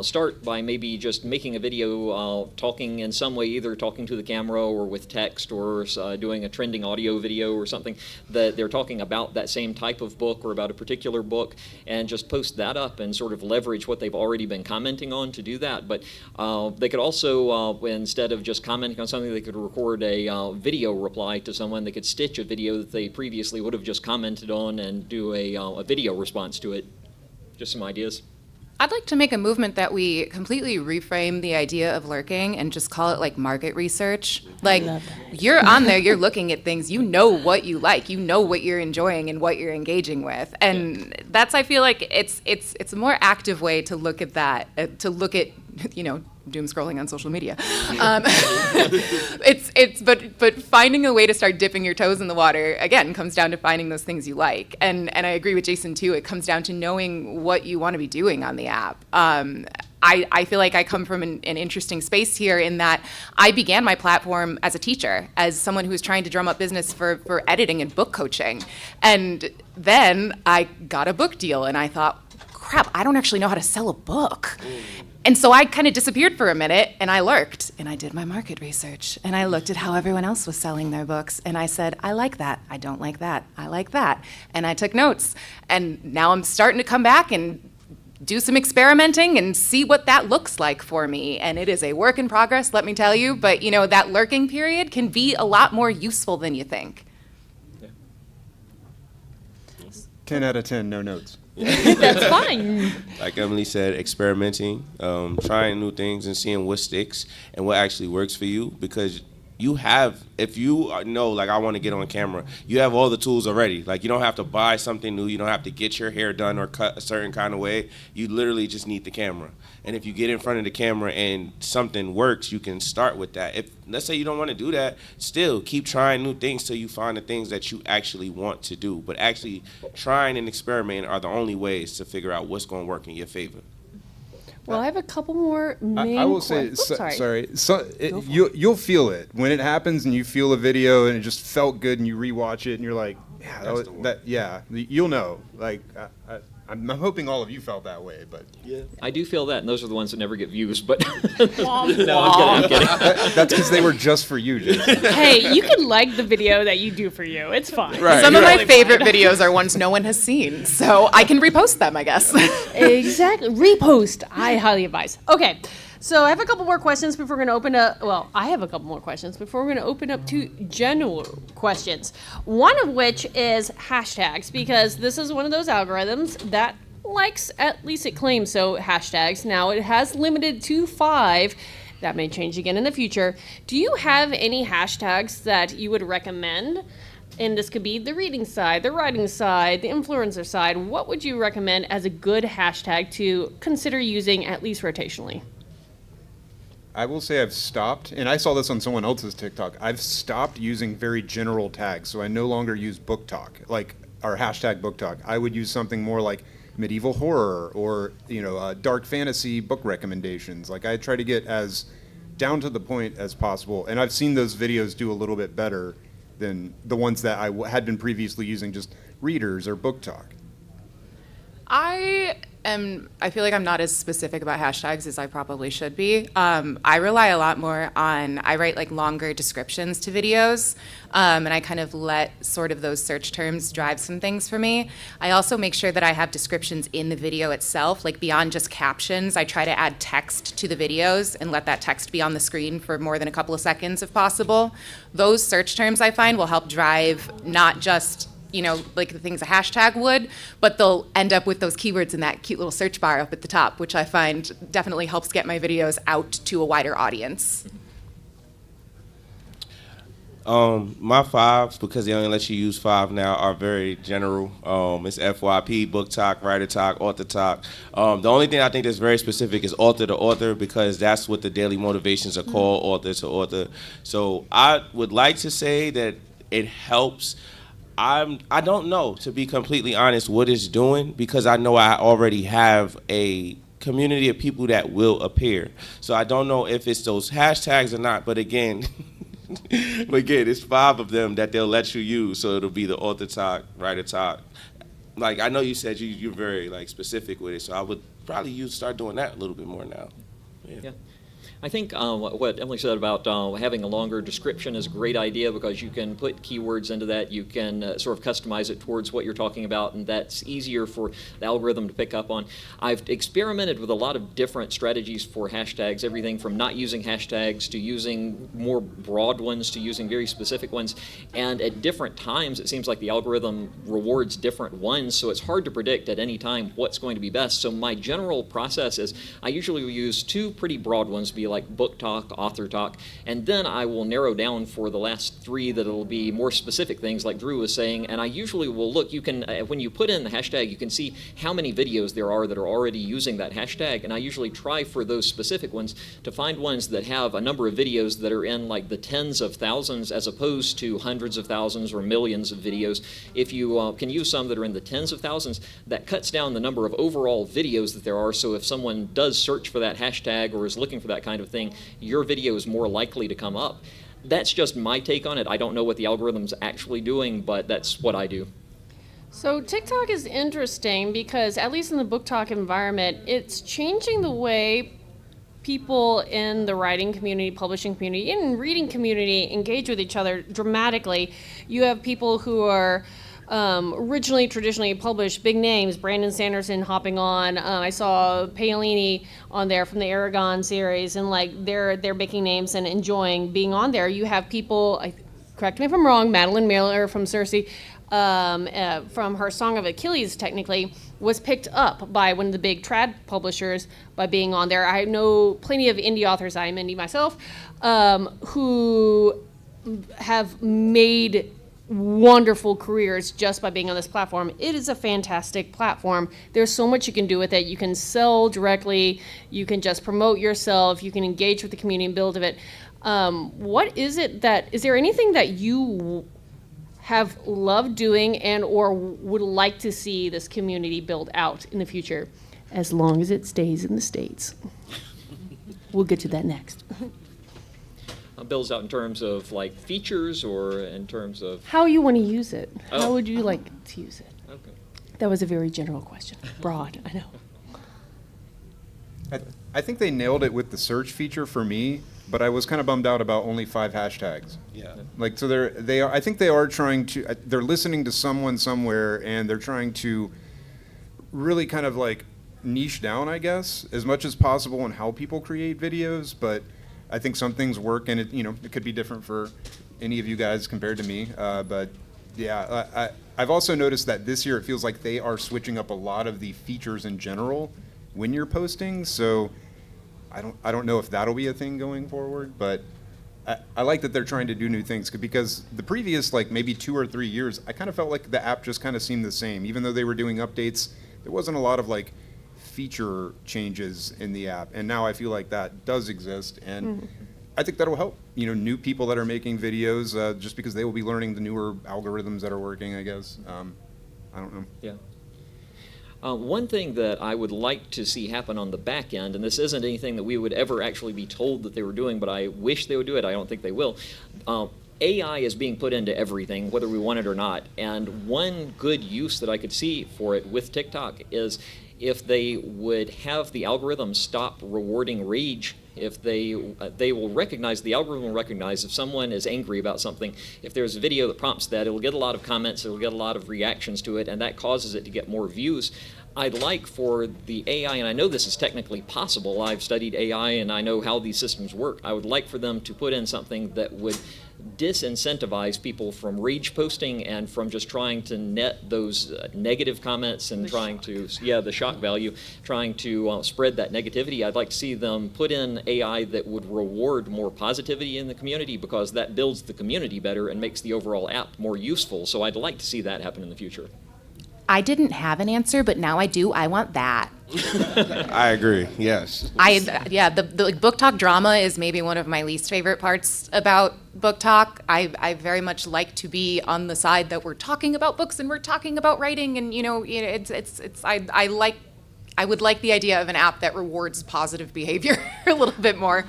start by maybe just making a video talking in some way, either talking to the camera or with text or doing a trending audio video or something that they're talking about that same type of book or about a particular book, and just post that up and sort of leverage what they've already been commenting on to do that. But they could also, instead of just commenting on something, they could record a video reply to someone. They could stitch a video that they previously would have just commented on and do a video response to it. Just some ideas. I'd like to make a movement that we completely reframe the idea of lurking and just call it like market research. Like you're on there, you're looking at things, you know what you like, you know what you're enjoying and what you're engaging with. And that's, I feel like it's a more active way to look at that, to look at, doom scrolling on social media. But finding a way to start dipping your toes in the water, again, comes down to finding those things you like. And I agree with Jason too, it comes down to knowing what you want to be doing on the app. I feel like I come from an interesting space here in that I began my platform as a teacher, as someone who was trying to drum up business for editing and book coaching. And then I got a book deal and I thought, crap, I don't actually know how to sell a book. And so I kind of disappeared for a minute, and I lurked, and I did my market research, and I looked at how everyone else was selling their books, and I said, I like that, I don't like that, I like that, and I took notes. And now I'm starting to come back and do some experimenting and see what that looks like for me. And it is a work in progress, let me tell you, but that lurking period can be a lot more useful than you think. 10 out of 10, no notes. That's fine. Like Emily said, experimenting, trying new things and seeing what sticks and what actually works for you, because you have, if you know, like, I want to get on camera, you have all the tools already. Like, you don't have to buy something new. You don't have to get your hair done or cut a certain kind of way. You literally just need the camera. And if you get in front of the camera and something works, you can start with that. If, let's say you don't want to do that, still keep trying new things till you find the things that you actually want to do. But actually trying and experimenting are the only ways to figure out what's going to work in your favor. Well, I have a couple more main I will say, you'll feel it when it happens, and you feel a video and it just felt good, and you rewatch it and you're like, you'll know. Like, I'm hoping all of you felt that way, but I do feel that, and those are the ones that never get views. But no, I'm kidding. That's because they were just for you, Jason. Hey, you can like the video that you do for you. It's fine. Right. Some of my favorite videos are ones no one has seen, so I can repost them, I guess. Exactly. Repost. I highly advise. Okay. So I have a couple more questions before we're going to open up. Well, I have a couple more questions before we're going to open up to general questions. One of which is hashtags, because this is one of those algorithms that likes, at least it claims so, hashtags. Now, it has limited to 5. That may change again in the future. Do you have any hashtags that you would recommend? And this could be the reading side, the writing side, the influencer side. What would you recommend as a good hashtag to consider using, at least rotationally? I will say I've stopped, and I saw this on someone else's TikTok. I've stopped using very general tags, so I no longer use Booktok, like our hashtag Booktok. I would use something more like medieval horror or dark fantasy book recommendations. Like, I try to get as down to the point as possible, and I've seen those videos do a little bit better than the ones that I had been previously using, just readers or Booktok. I feel like I'm not as specific about hashtags as I probably should be. I rely a lot more on, I write like longer descriptions to videos, and I kind of let sort of those search terms drive some things for me. I also make sure that I have descriptions in the video itself, like beyond just captions. I try to add text to the videos and let that text be on the screen for more than a couple of seconds if possible. Those search terms I find will help drive not just like the things a hashtag would, but they'll end up with those keywords in that cute little search bar up at the top, which I find definitely helps get my videos out to a wider audience. My 5, because they only let you use 5 now, are very general. It's FYP, Booktok, Writer Talk, Author Talk. The only thing I think that's very specific is author to author, because that's what the daily motivations are called, author to author. So I would like to say that it helps. I don't know, to be completely honest, what it's doing, because I know I already have a community of people that will appear. So I don't know if it's those hashtags or not, but again, it's 5 of them that they'll let you use. So it'll be the Author Talk, Writer Talk. Like, I know you said you're very like specific with it, so I would probably start doing that a little bit more now. Yeah. I think what Emily said about having a longer description is a great idea, because you can put keywords into that. You can sort of customize it towards what you're talking about, and that's easier for the algorithm to pick up on. I've experimented with a lot of different strategies for hashtags, everything from not using hashtags to using more broad ones to using very specific ones. And at different times, it seems like the algorithm rewards different ones, so it's hard to predict at any time what's going to be best. So my general process is I usually use 2 pretty broad ones, be like Booktok, Author Talk, and then I will narrow down for the last 3 that it'll be more specific things like Drew was saying. And I usually will look, you can, when you put in the hashtag, you can see how many videos there are that are already using that hashtag, and I usually try for those specific ones to find ones that have a number of videos that are in like the tens of thousands as opposed to hundreds of thousands or millions of videos. If you can use some that are in the tens of thousands, that cuts down the number of overall videos that there are. So if someone does search for that hashtag or is looking for that kind of thing, your video is more likely to come up. That's just my take on it. I don't know what the algorithm's actually doing, but that's what I do. So TikTok is interesting because, at least in the Booktok environment, it's changing the way people in the writing community, publishing community, and reading community engage with each other dramatically. You have people who are originally, traditionally published, big names, Brandon Sanderson hopping on. I saw Paolini on there from the Aragon series, and like they're making names and enjoying being on there. You have people, correct me if I'm wrong, Madeline Miller from Cersei, from her Song of Achilles, technically, was picked up by one of the big trad publishers by being on there. I know plenty of indie authors, I'm indie myself, who have made wonderful careers just by being on this platform. It is a fantastic platform. There's so much you can do with it. You can sell directly, you can just promote yourself, you can engage with the community and build of it. What is it is there anything that you have loved doing and or would like to see this community build out in the future, as long as it stays in the States? We'll get to that next. Builds out in terms of like features or in terms of How you want to use it. Oh. How would you like to use it? okay. That was a very general question. Broad, I know. I think they nailed it with the search feature for me, but I was kind of bummed out about only 5 hashtags. Yeah. Like, so they are, I think they are trying to, they're listening to someone somewhere and they're trying to really kind of like niche down, I guess, as much as possible on how people create videos, but I think some things work, and it could be different for any of you guys compared to me. But yeah, I've also noticed that this year it feels like they are switching up a lot of the features in general when you're posting. So I don't know if that'll be a thing going forward, but I like that they're trying to do new things, because the previous like maybe 2 or 3 years, I kind of felt like the app just kind of seemed the same. Even though they were doing updates, there wasn't a lot of like feature changes in the app, and now I feel like that does exist, and I think that'll help new people that are making videos, just because they will be learning the newer algorithms that are working, I guess. I don't know. Yeah. One thing that I would like to see happen on the back end, and this isn't anything that we would ever actually be told that they were doing, but I wish they would do it. I don't think they will. AI is being put into everything, whether we want it or not. And one good use that I could see for it with TikTok is if they would have the algorithm stop rewarding rage. If they will recognize, the algorithm will recognize if someone is angry about something. If there's a video that prompts that, it'll get a lot of comments, it'll get a lot of reactions to it, and that causes it to get more views. I'd like for the AI, and I know this is technically possible, I've studied AI and I know how these systems work, I would like for them to put in something that would disincentivize people from rage posting and from just trying to net those negative comments and trying to, the shock value, trying to spread that negativity. I'd like to see them put in AI that would reward more positivity in the community, because that builds the community better and makes the overall app more useful. So I'd like to see that happen in the future. I didn't have an answer, but now I do. I want that. I agree. Yes. The Booktok drama is maybe one of my least favorite parts about Booktok. I very much like to be on the side that we're talking about books and we're talking about writing, and I would like the idea of an app that rewards positive behavior a little bit more.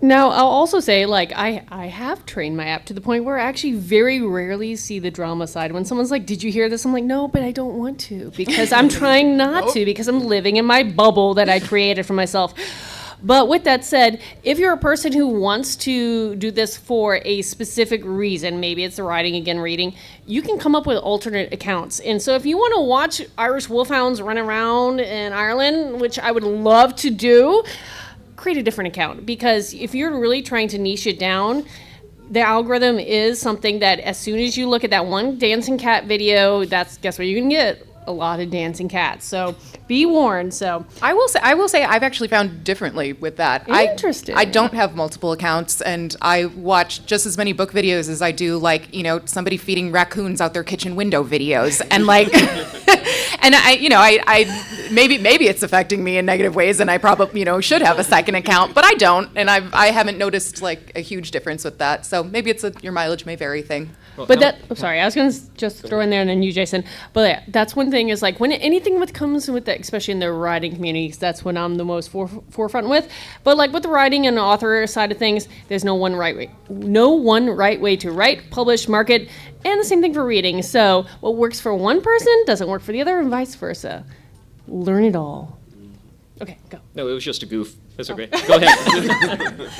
Now, I'll also say, like, I have trained my app to the point where I actually very rarely see the drama side. When someone's like, did you hear this? I'm like, no, but I don't want to, because I'm trying not to, because I'm living in my bubble that I created for myself. But with that said, if you're a person who wants to do this for a specific reason, maybe it's the writing again, reading, you can come up with alternate accounts. And so if you want to watch Irish wolfhounds run around in Ireland, which I would love to do, create a different account, because if you're really trying to niche it down, the algorithm is something that as soon as you look at that one dancing cat video, guess what you can get? A lot of dancing cats. So be warned. So I will say I've actually found differently with that. Interesting. I don't have multiple accounts, and I watch just as many book videos as I do, like, somebody feeding raccoons out their kitchen window videos, and like, and I maybe it's affecting me in negative ways, and I probably should have a second account, but I don't, and I haven't noticed like a huge difference with that. So maybe it's your mileage may vary thing. But I'm sorry, I was going to just throw in there and then you, Jason. But yeah, that's one thing is like when anything that comes with that, especially in the writing communities, that's when I'm the most forefront with. But like with the writing and author side of things, there's no one right way to write, publish, market, and the same thing for reading. So what works for one person doesn't work for the other, and vice versa. Learn it all. Okay, go. No, it was just a goof. That's okay. Go ahead.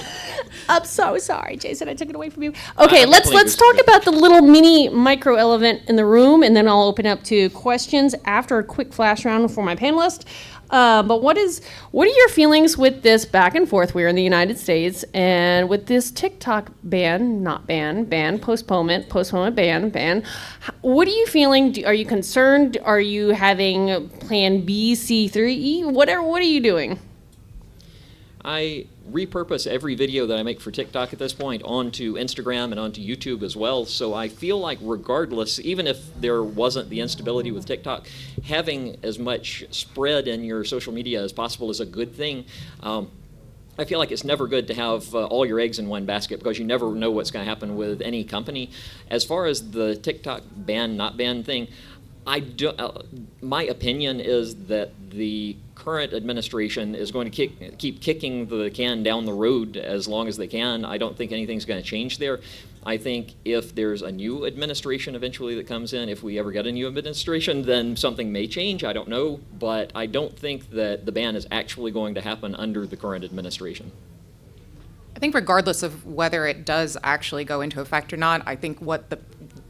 I'm so sorry, Jason. I took it away from you. Okay, let's please. talk about the little mini micro elephant in the room, and then I'll open up to questions after a quick flash round for my panelist. But what are your feelings with this back and forth? We're in the United States, and with this TikTok postponement, ban. What are you feeling? Are you concerned? Are you having Plan B, C, 3E? What are you doing? I repurpose every video that I make for TikTok at this point onto Instagram and onto YouTube as well. So I feel like regardless, even if there wasn't the instability with TikTok, having as much spread in your social media as possible is a good thing. I feel like it's never good to have all your eggs in one basket because you never know what's going to happen with any company. As far as the TikTok ban, not ban thing, my opinion is that the current administration is going to keep kicking the can down the road as long as they can. I don't think anything's going to change there. I think if there's a new administration eventually that comes in, if we ever get a new administration, then something may change. I don't know, but I don't think that the ban is actually going to happen under the current administration. I think regardless of whether it does actually go into effect or not, I think what the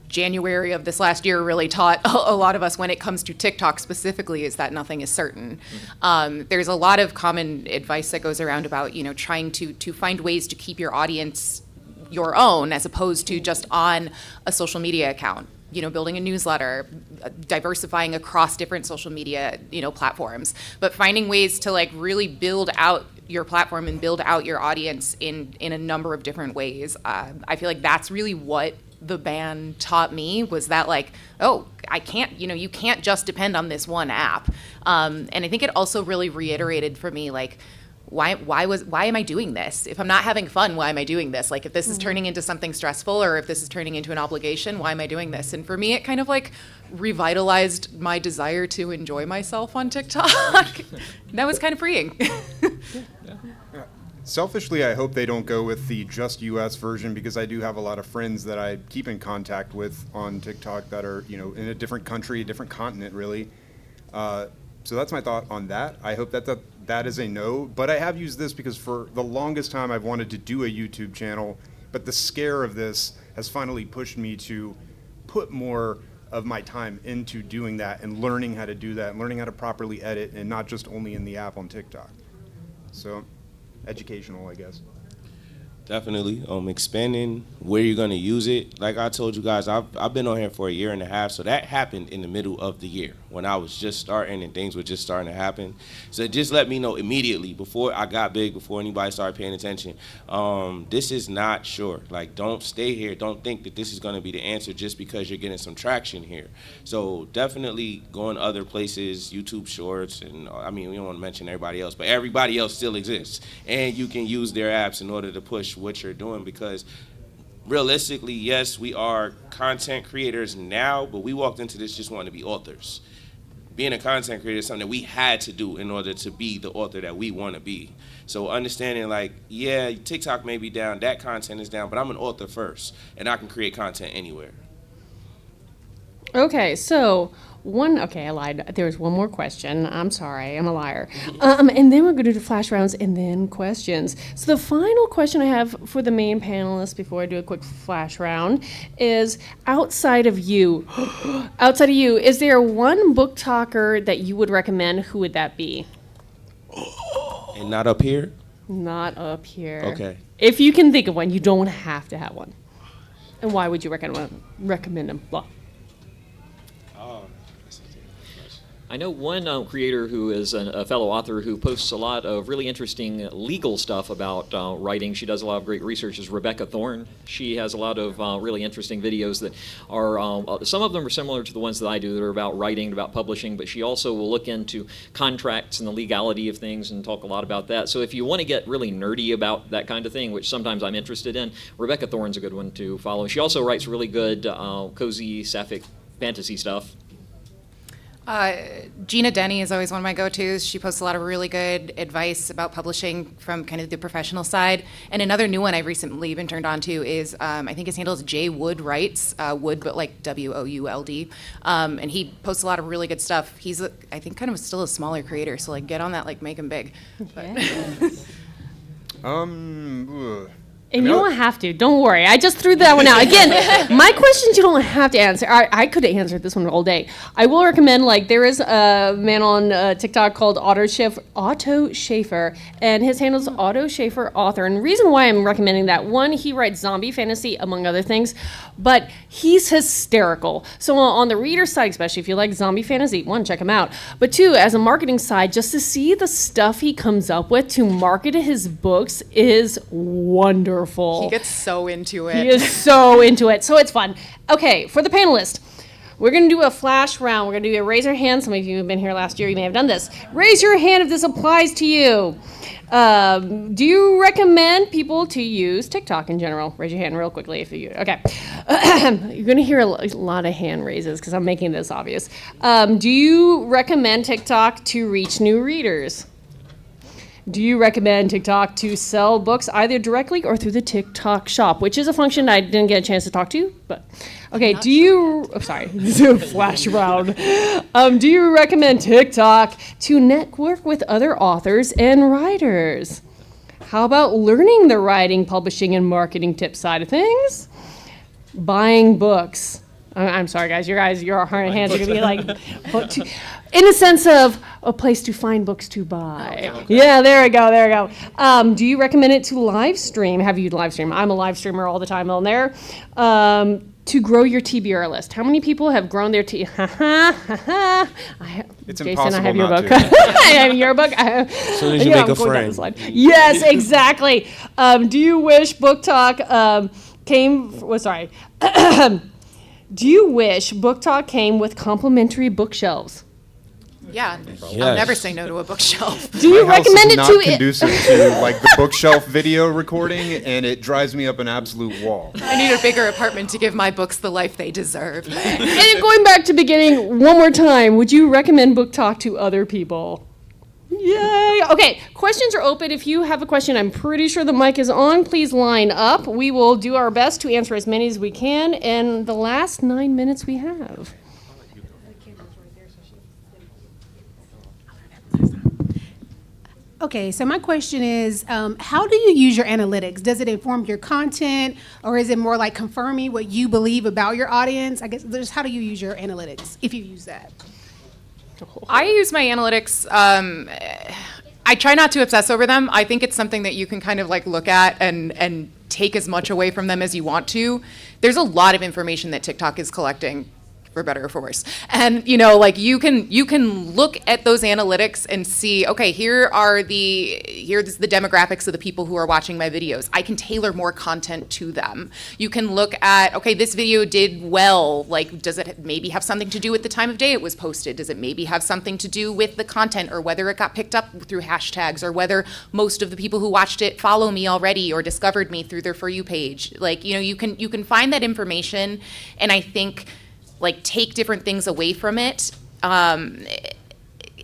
January of this last year really taught a lot of us when it comes to TikTok specifically is that nothing is certain. There's a lot of common advice that goes around about, trying to find ways to keep your audience your own as opposed to just on a social media account. Building a newsletter, diversifying across different social media, platforms, but finding ways to really build out your platform and build out your audience in a number of different ways. I feel like that's really what the ban taught me, was that I can't, you can't just depend on this one app. And I think it also really reiterated for me, why am I doing this? If I'm not having fun, why am I doing this? If this is turning into something stressful or if this is turning into an obligation, why am I doing this? And for me, it kind of revitalized my desire to enjoy myself on TikTok. That was kind of freeing. Selfishly, I hope they don't go with the just US version, because I do have a lot of friends that I keep in contact with on TikTok that are, in a different country, a different continent, really. So that's my thought on that. I hope that is a no. But I have used this because for the longest time I've wanted to do a YouTube channel, but the scare of this has finally pushed me to put more of my time into doing that and learning how to do that and learning how to properly edit, and not just only in the app on TikTok. So, educational, I guess. Definitely. Expanding where you're going to use it. Like I told you guys, I've been on here for a year and a half, so that happened in the middle of the year when I was just starting and things were just starting to happen. So just let me know immediately before I got big, before anybody started paying attention. This is not sure. Don't stay here. Don't think that this is going to be the answer just because you're getting some traction here. So definitely going other places, YouTube Shorts, and we don't want to mention everybody else, but everybody else still exists. And you can use their apps in order to push what you're doing, because realistically, yes, we are content creators now, but we walked into this just wanting to be authors. Being a content creator is something that we had to do in order to be the author that we want to be. So understanding TikTok may be down, that content is down, but I'm an author first, and I can create content anywhere. Okay, so I lied. There was one more question. I'm sorry, I'm a liar. And then we're going to do flash rounds and then questions. So the final question I have for the main panelists before I do a quick flash round is, outside of you, is there one book talker that you would recommend? Who would that be? And not up here? Not up here. Okay. If you can think of one, you don't have to have one. And why would you recommend them? Blah. I know one creator who is a fellow author who posts a lot of really interesting legal stuff about writing. She does a lot of great research, is Rebecca Thorne. She has a lot of really interesting videos that are, some of them are similar to the ones that I do that are about writing, about publishing, but she also will look into contracts and the legality of things and talk a lot about that. So if you want to get really nerdy about that kind of thing, which sometimes I'm interested in, Rebecca Thorne's a good one to follow. She also writes really good, cozy, sapphic fantasy stuff. Gina Denny is always one of my go-tos. She posts a lot of really good advice about publishing from kind of the professional side. And another new one I've recently been turned on to is, I think his handle is J Wood Writes, Wood, but like Would. And he posts a lot of really good stuff. He's, I think, kind of still a smaller creator, so like get on that, like make him big. Ugh. And you don't have to. Don't worry. I just threw that one out. Again, my questions you don't have to answer. I could have answered this one all day. I will recommend, like, there is a man on TikTok called Otto Schaefer, and his handle is Otto Schaefer Author. And the reason why I'm recommending that, one, he writes zombie fantasy, among other things, but he's hysterical. So on the reader side, especially if you like zombie fantasy, one, check him out. But two, as a marketing side, just to see the stuff he comes up with to market his books is wonderful. He gets so into it. He is so into it. So it's fun. Okay, for the panelists, we're going to do a flash round. We're going to do a raise your hand. Some of you have been here last year. You may have done this. Raise your hand if this applies to you. Do you recommend people to use TikTok in general? Raise your hand real quickly if you. Okay. You're going to hear a lot of hand raises because I'm making this obvious. Do you recommend TikTok to reach new readers? Do you recommend TikTok to sell books either directly or through the TikTok shop, which is a function I didn't get a chance to talk to, but okay. Do you, sorry, flash round. Do you recommend TikTok to network with other authors and writers? How about learning the writing, publishing, and marketing tip side of things? Buying books. I'm sorry, guys. Your hands are going to be like, in the sense of a place to find books to buy. Yeah, there we go. Do you recommend it to live stream? Have you live stream? I'm a live streamer all the time on there. To grow your TBR list. How many people have grown their It's Jason, impossible I have your not book. to. I have your book. As soon as you make a I'm going down friend. the slide. Yes, exactly. Do you wish Booktok do you wish Booktok came with complimentary bookshelves? Yeah, Yes. I'll never say no to a bookshelf. Do you My house recommend is it not to conducive to like the bookshelf video recording, and it drives me up an absolute wall. I need a bigger apartment to give my books the life they deserve. And going back to beginning one more time, would you recommend Booktok to other people? Yay! Okay, questions are open. If you have a question, I'm pretty sure the mic is on. Please line up. We will do our best to answer as many as we can in the last 9 minutes we have. Okay, so my question is, how do you use your analytics? Does it inform your content, or is it more like confirming what you believe about your audience? I guess just how do you use your analytics, if you use that? I use my analytics. I try not to obsess over them. I think it's something that you can kind of like look at and take as much away from them as you want to. There's a lot of information that TikTok is collecting, for better or for worse. And like you can look at those analytics and see, okay, here's the demographics of the people who are watching my videos. I can tailor more content to them. You can look at, okay, this video did well. Like, does it maybe have something to do with the time of day it was posted? Does it maybe have something to do with the content, or whether it got picked up through hashtags, or whether most of the people who watched it follow me already or discovered me through their For You page? Like, you can find that information, and I think like take different things away from it.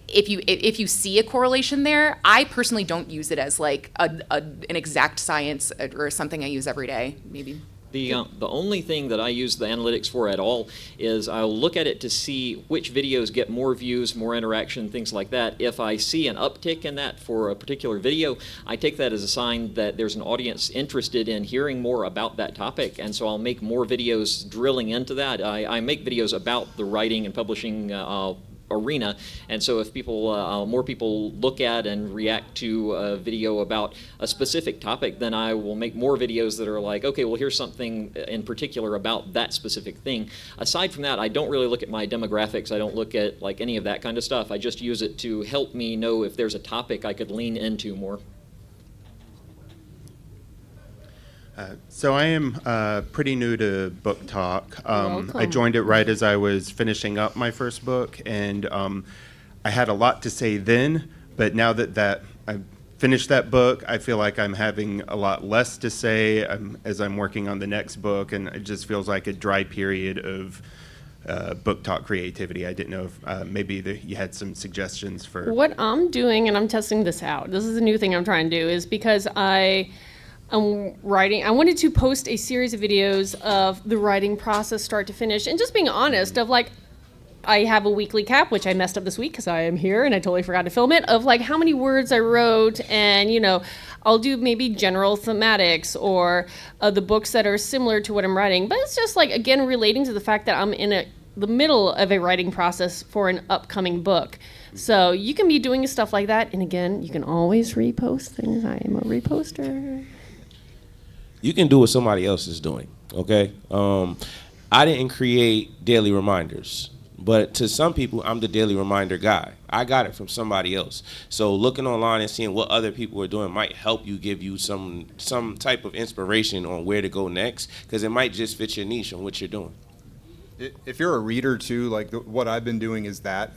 If you see a correlation there, I personally don't use it as like an exact science or something I use every day. Maybe. The only thing that I use the analytics for at all is I'll look at it to see which videos get more views, more interaction, things like that. If I see an uptick in that for a particular video, I take that as a sign that there's an audience interested in hearing more about that topic, and so I'll make more videos drilling into that. I make videos about the writing and publishing arena, and so if more people look at and react to a video about a specific topic, then I will make more videos that are like, okay, well, here's something in particular about that specific thing. Aside from that, I don't really look at my demographics. I don't look at like any of that kind of stuff. I just use it to help me know if there's a topic I could lean into more. So I am pretty new to Booktok. I joined it right as I was finishing up my first book, and I had a lot to say then, but now that I've finished that book, I feel like I'm having a lot less to say as I'm working on the next book, and it just feels like a dry period of Booktok creativity. I didn't know if maybe you had some suggestions for. What I'm doing, and I'm testing this out, this is a new thing I'm trying to do, is because I'm writing, I wanted to post a series of videos of the writing process start to finish, and just being honest of like, I have a weekly cap, which I messed up this week because I am here and I totally forgot to film it, of like how many words I wrote, and I'll do maybe general thematics or the books that are similar to what I'm writing. But it's just like, again, relating to the fact that I'm in the middle of a writing process for an upcoming book. So you can be doing stuff like that. And again, you can always repost things. I am a reposter. You can do what somebody else is doing, okay? I didn't create daily reminders. But to some people, I'm the daily reminder guy. I got it from somebody else. So looking online and seeing what other people are doing might help you, give you some type of inspiration on where to go next, because it might just fit your niche on what you're doing. If you're a reader too, like what I've been doing is that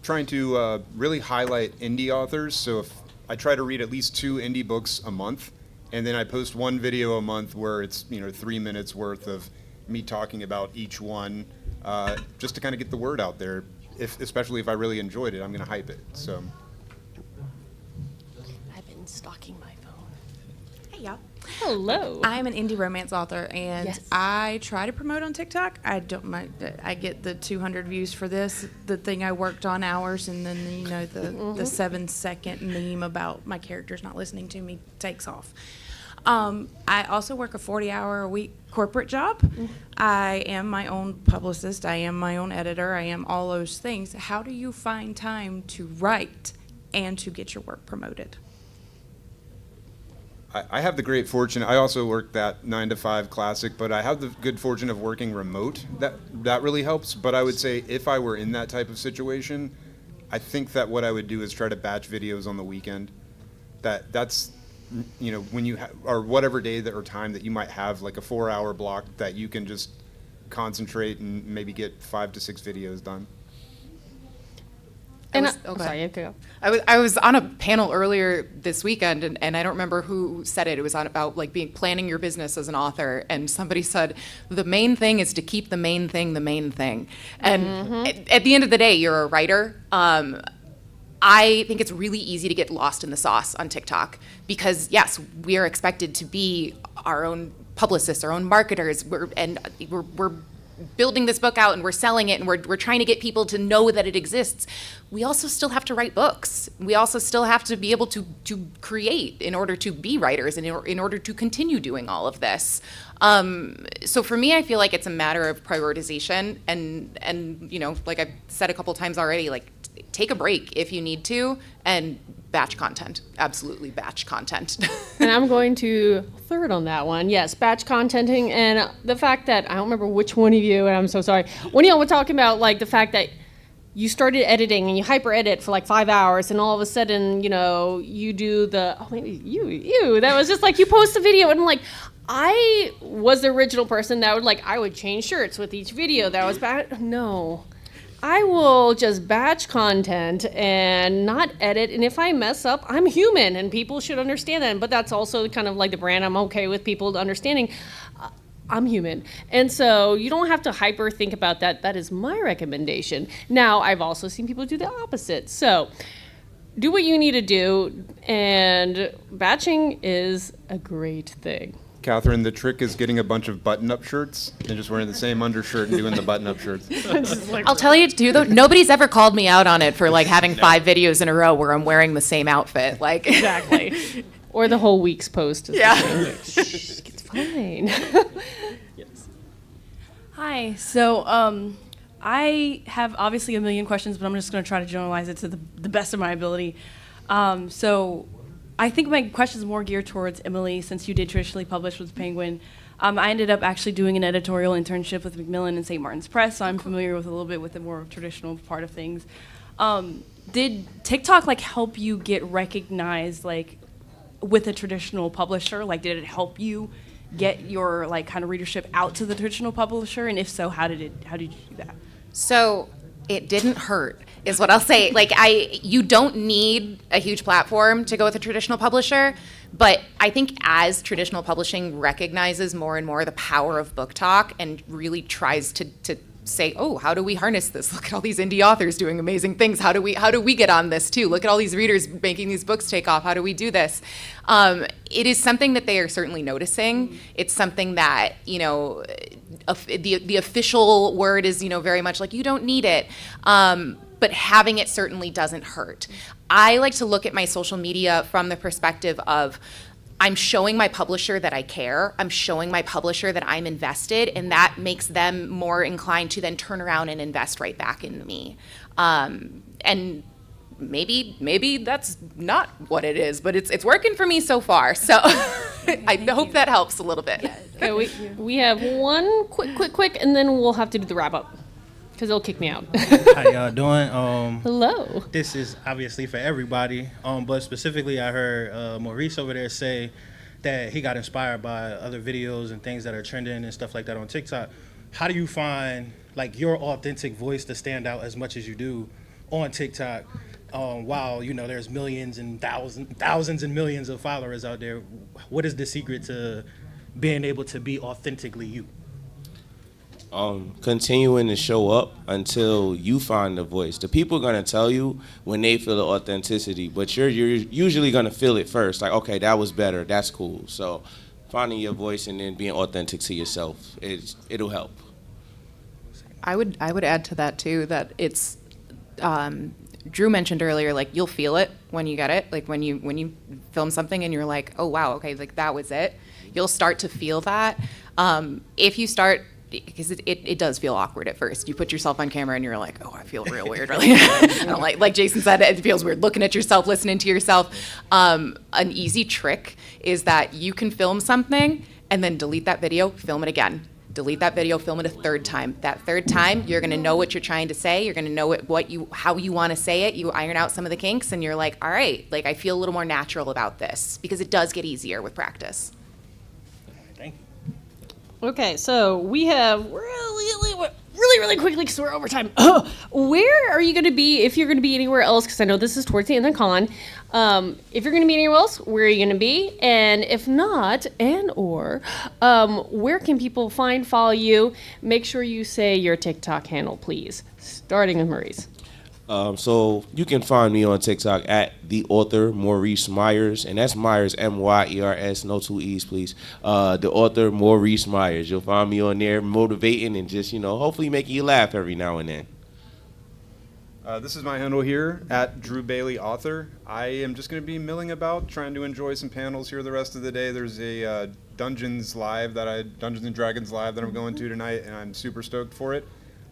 trying to really highlight indie authors. So if I try to read at least 2 indie books a month, and then I post one video a month where it's 3 minutes worth of me talking about each one. Just to kind of get the word out there, especially if I really enjoyed it, I'm going to hype it. So, I've been stalking my phone. Hey, y'all. Hello. I'm an indie romance author, and Yes. I try to promote on TikTok. I don't mind. I get the 200 views for this, the thing I worked on hours, and then the 7-second meme about my characters not listening to me takes off. I also work a 40-hour-a-week corporate job. I am my own publicist. I am my own editor. I am all those things. How do you find time to write and to get your work promoted? I have the great fortune. I also work that 9-to-5 classic, but I have the good fortune of working remote. That really helps. But I would say if I were in that type of situation, I think that what I would do is try to batch videos on the weekend. That's when you or whatever day or time that you might have, like a 4-hour block that you can just concentrate and maybe get 5 to 6 videos done. And Sorry, you go. I was on a panel earlier this weekend, and I don't remember who said it. It was about like planning your business as an author, and somebody said the main thing is to keep the main thing the main thing. And at the end of the day, you're a writer. I think it's really easy to get lost in the sauce on TikTok because, yes, we are expected to be our own publicists, our own marketers. We're building this book out and we're selling it and we're trying to get people to know that it exists. We also still have to write books. We also still have to be able to create in order to be writers and in order to continue doing all of this. So for me, I feel like it's a matter of prioritization and like I've said a couple times already, like take a break if you need to, and batch content. Absolutely batch content. And I'm going to third on that one. Yes, batch contenting, and the fact that I don't remember which one of you, and I'm so sorry. One of y'all were talking about like the fact that you started editing and you hyper edit for like 5 hours, and all of a sudden, you do maybe you. That was just like you post a video, and like I was the original person that I would change shirts with each video that was bad. No. I will just batch content and not edit, and if I mess up, I'm human, and people should understand that. But that's also kind of like the brand. I'm okay with people understanding I'm human. And so you don't have to hyper think about that. That is my recommendation. Now, I've also seen people do the opposite. So do what you need to do, and batching is a great thing. Catherine, the trick is getting a bunch of button-up shirts and just wearing the same undershirt and doing the button-up shirts. I'll tell you too, though, nobody's ever called me out on it for like having 5 videos in a row where I'm wearing the same outfit. Like Exactly. Or the whole week's post. Is it's fine. Yes. Hi. So I have obviously a million questions, but I'm just going to try to generalize it to the best of my ability. So I think my question is more geared towards Emily, since you did traditionally publish with Penguin. I ended up actually doing an editorial internship with Macmillan and St. Martin's Press, so I'm familiar with a little bit with the more traditional part of things. Did TikTok help you get recognized with a traditional publisher? Did it help you get your kind of readership out to the traditional publisher? And if so, how did you do that? So it didn't hurt, is what I'll say. You don't need a huge platform to go with a traditional publisher, but I think as traditional publishing recognizes more and more the power of Booktok and really tries to say, oh, how do we harness this? Look at all these indie authors doing amazing things. How do we get on this too? Look at all these readers making these books take off. How do we do this? It is something that they are certainly noticing. It's something that, the official word is, very much like, you don't need it. But having it certainly doesn't hurt. I like to look at my social media from the perspective of, I'm showing my publisher that I care. I'm showing my publisher that I'm invested, and that makes them more inclined to then turn around and invest right back in me. And maybe that's not what it is, but it's working for me so far. So I hope that helps a little bit. Okay, we have one quick, and then we'll have to do the wrap up because they'll kick me out. How y'all doing? Hello. This is obviously for everybody, but specifically I heard Maurice over there say that he got inspired by other videos and things that are trending and stuff like that on TikTok. How do you find like your authentic voice to stand out as much as you do on TikTok? While there's millions and thousands and millions of followers out there, what is the secret to being able to be authentically you? Continuing to show up until you find the voice. The people are gonna tell you when they feel the authenticity, but you're usually gonna feel it first. Like, okay, that was better. That's cool. So finding your voice and then being authentic to yourself, it'll help. I would add to that too that it's. Drew mentioned earlier, like you'll feel it when you get it. Like when you film something and you're like, oh wow, okay, like that was it. You'll start to feel that. If you start. Because it does feel awkward at first. You put yourself on camera and you're like, oh, I feel real weird. Really. I don't like Jason said, it feels weird looking at yourself, listening to yourself. An easy trick is that you can film something and then delete that video, film it again. Delete that video, film it a third time. That third time, you're gonna know what you're trying to say. You're gonna know how you wanna say it. You iron out some of the kinks and you're like, all right, like I feel a little more natural about this because it does get easier with practice. Okay, so we have really quickly because we're over time. Where are you going to be if you're going to be anywhere else? Because I know this is towards the end of the con. If you're going to be anywhere else, where are you going to be? And if not, where can people follow you? Make sure you say your TikTok handle, please. Starting with Maurice. So you can find me on TikTok at the author Maurice Myers, and that's Myers, Myers, no two E's, please. The author Maurice Myers. You'll find me on there, motivating and just hopefully making you laugh every now and then. This is my handle here at Drew Bailey Author. I am just going to be milling about, trying to enjoy some panels here the rest of the day. There's a Dungeons and Dragons live that I'm going to tonight, and I'm super stoked for it.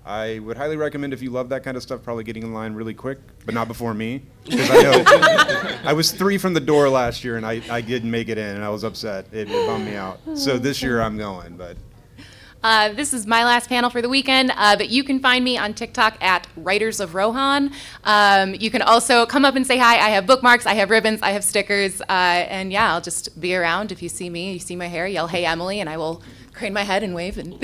I would highly recommend, if you love that kind of stuff, probably getting in line really quick, but not before me. Because I know I was 3 from the door last year, and I didn't make it in, and I was upset. It bummed me out. So this year I'm going, but... This is my last panel for the weekend, but you can find me on TikTok at Writers of Rohan. You can also come up and say hi. I have bookmarks, I have ribbons, I have stickers, and yeah, I'll just be around. If you see me, you see my hair, yell, hey, Emily, and I will crane my head and wave. And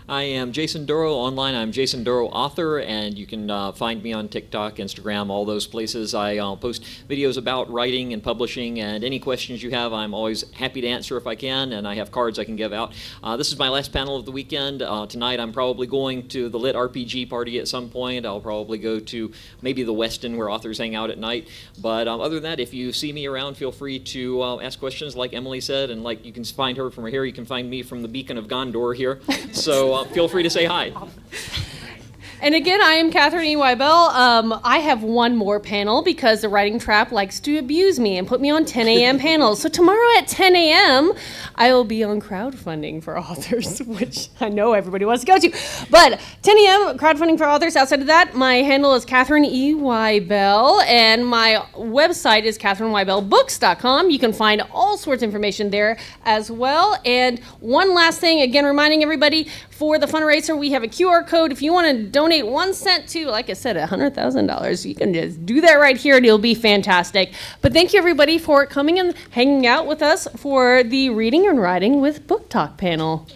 I am Jason Duro. Online, I'm Jason Duro Author, and you can find me on TikTok, Instagram, all those places. I post videos about writing and publishing, and any questions you have, I'm always happy to answer if I can, and I have cards I can give out. This is my last panel of the weekend. Tonight, I'm probably going to the Lit RPG party at some point. I'll probably go to maybe the Westin where authors hang out at night. But other than that, if you see me around, feel free to ask questions like Emily said, and like you can find her from here, you can find me from the Beacon of Gondor here. So feel free to say hi. And again, I am Catherine E. Wybell. I have one more panel because the writing trap likes to abuse me and put me on 10 a.m. panels. So tomorrow at 10 a.m., I will be on crowdfunding for authors, which I know everybody wants to go to. But 10 a.m. crowdfunding for authors. Outside of that, my handle is Catherine E. Wybell, and my website is CatherineWybellBooks.com. You can find all sorts of information there as well. And one last thing, again, reminding everybody, for the fundraiser, we have a QR code. If you want to donate 1 cent to, like I said, $100,000, you can just do that right here and it'll be fantastic. But thank you, everybody, for coming and hanging out with us for the Reading and Writing with Booktok panel.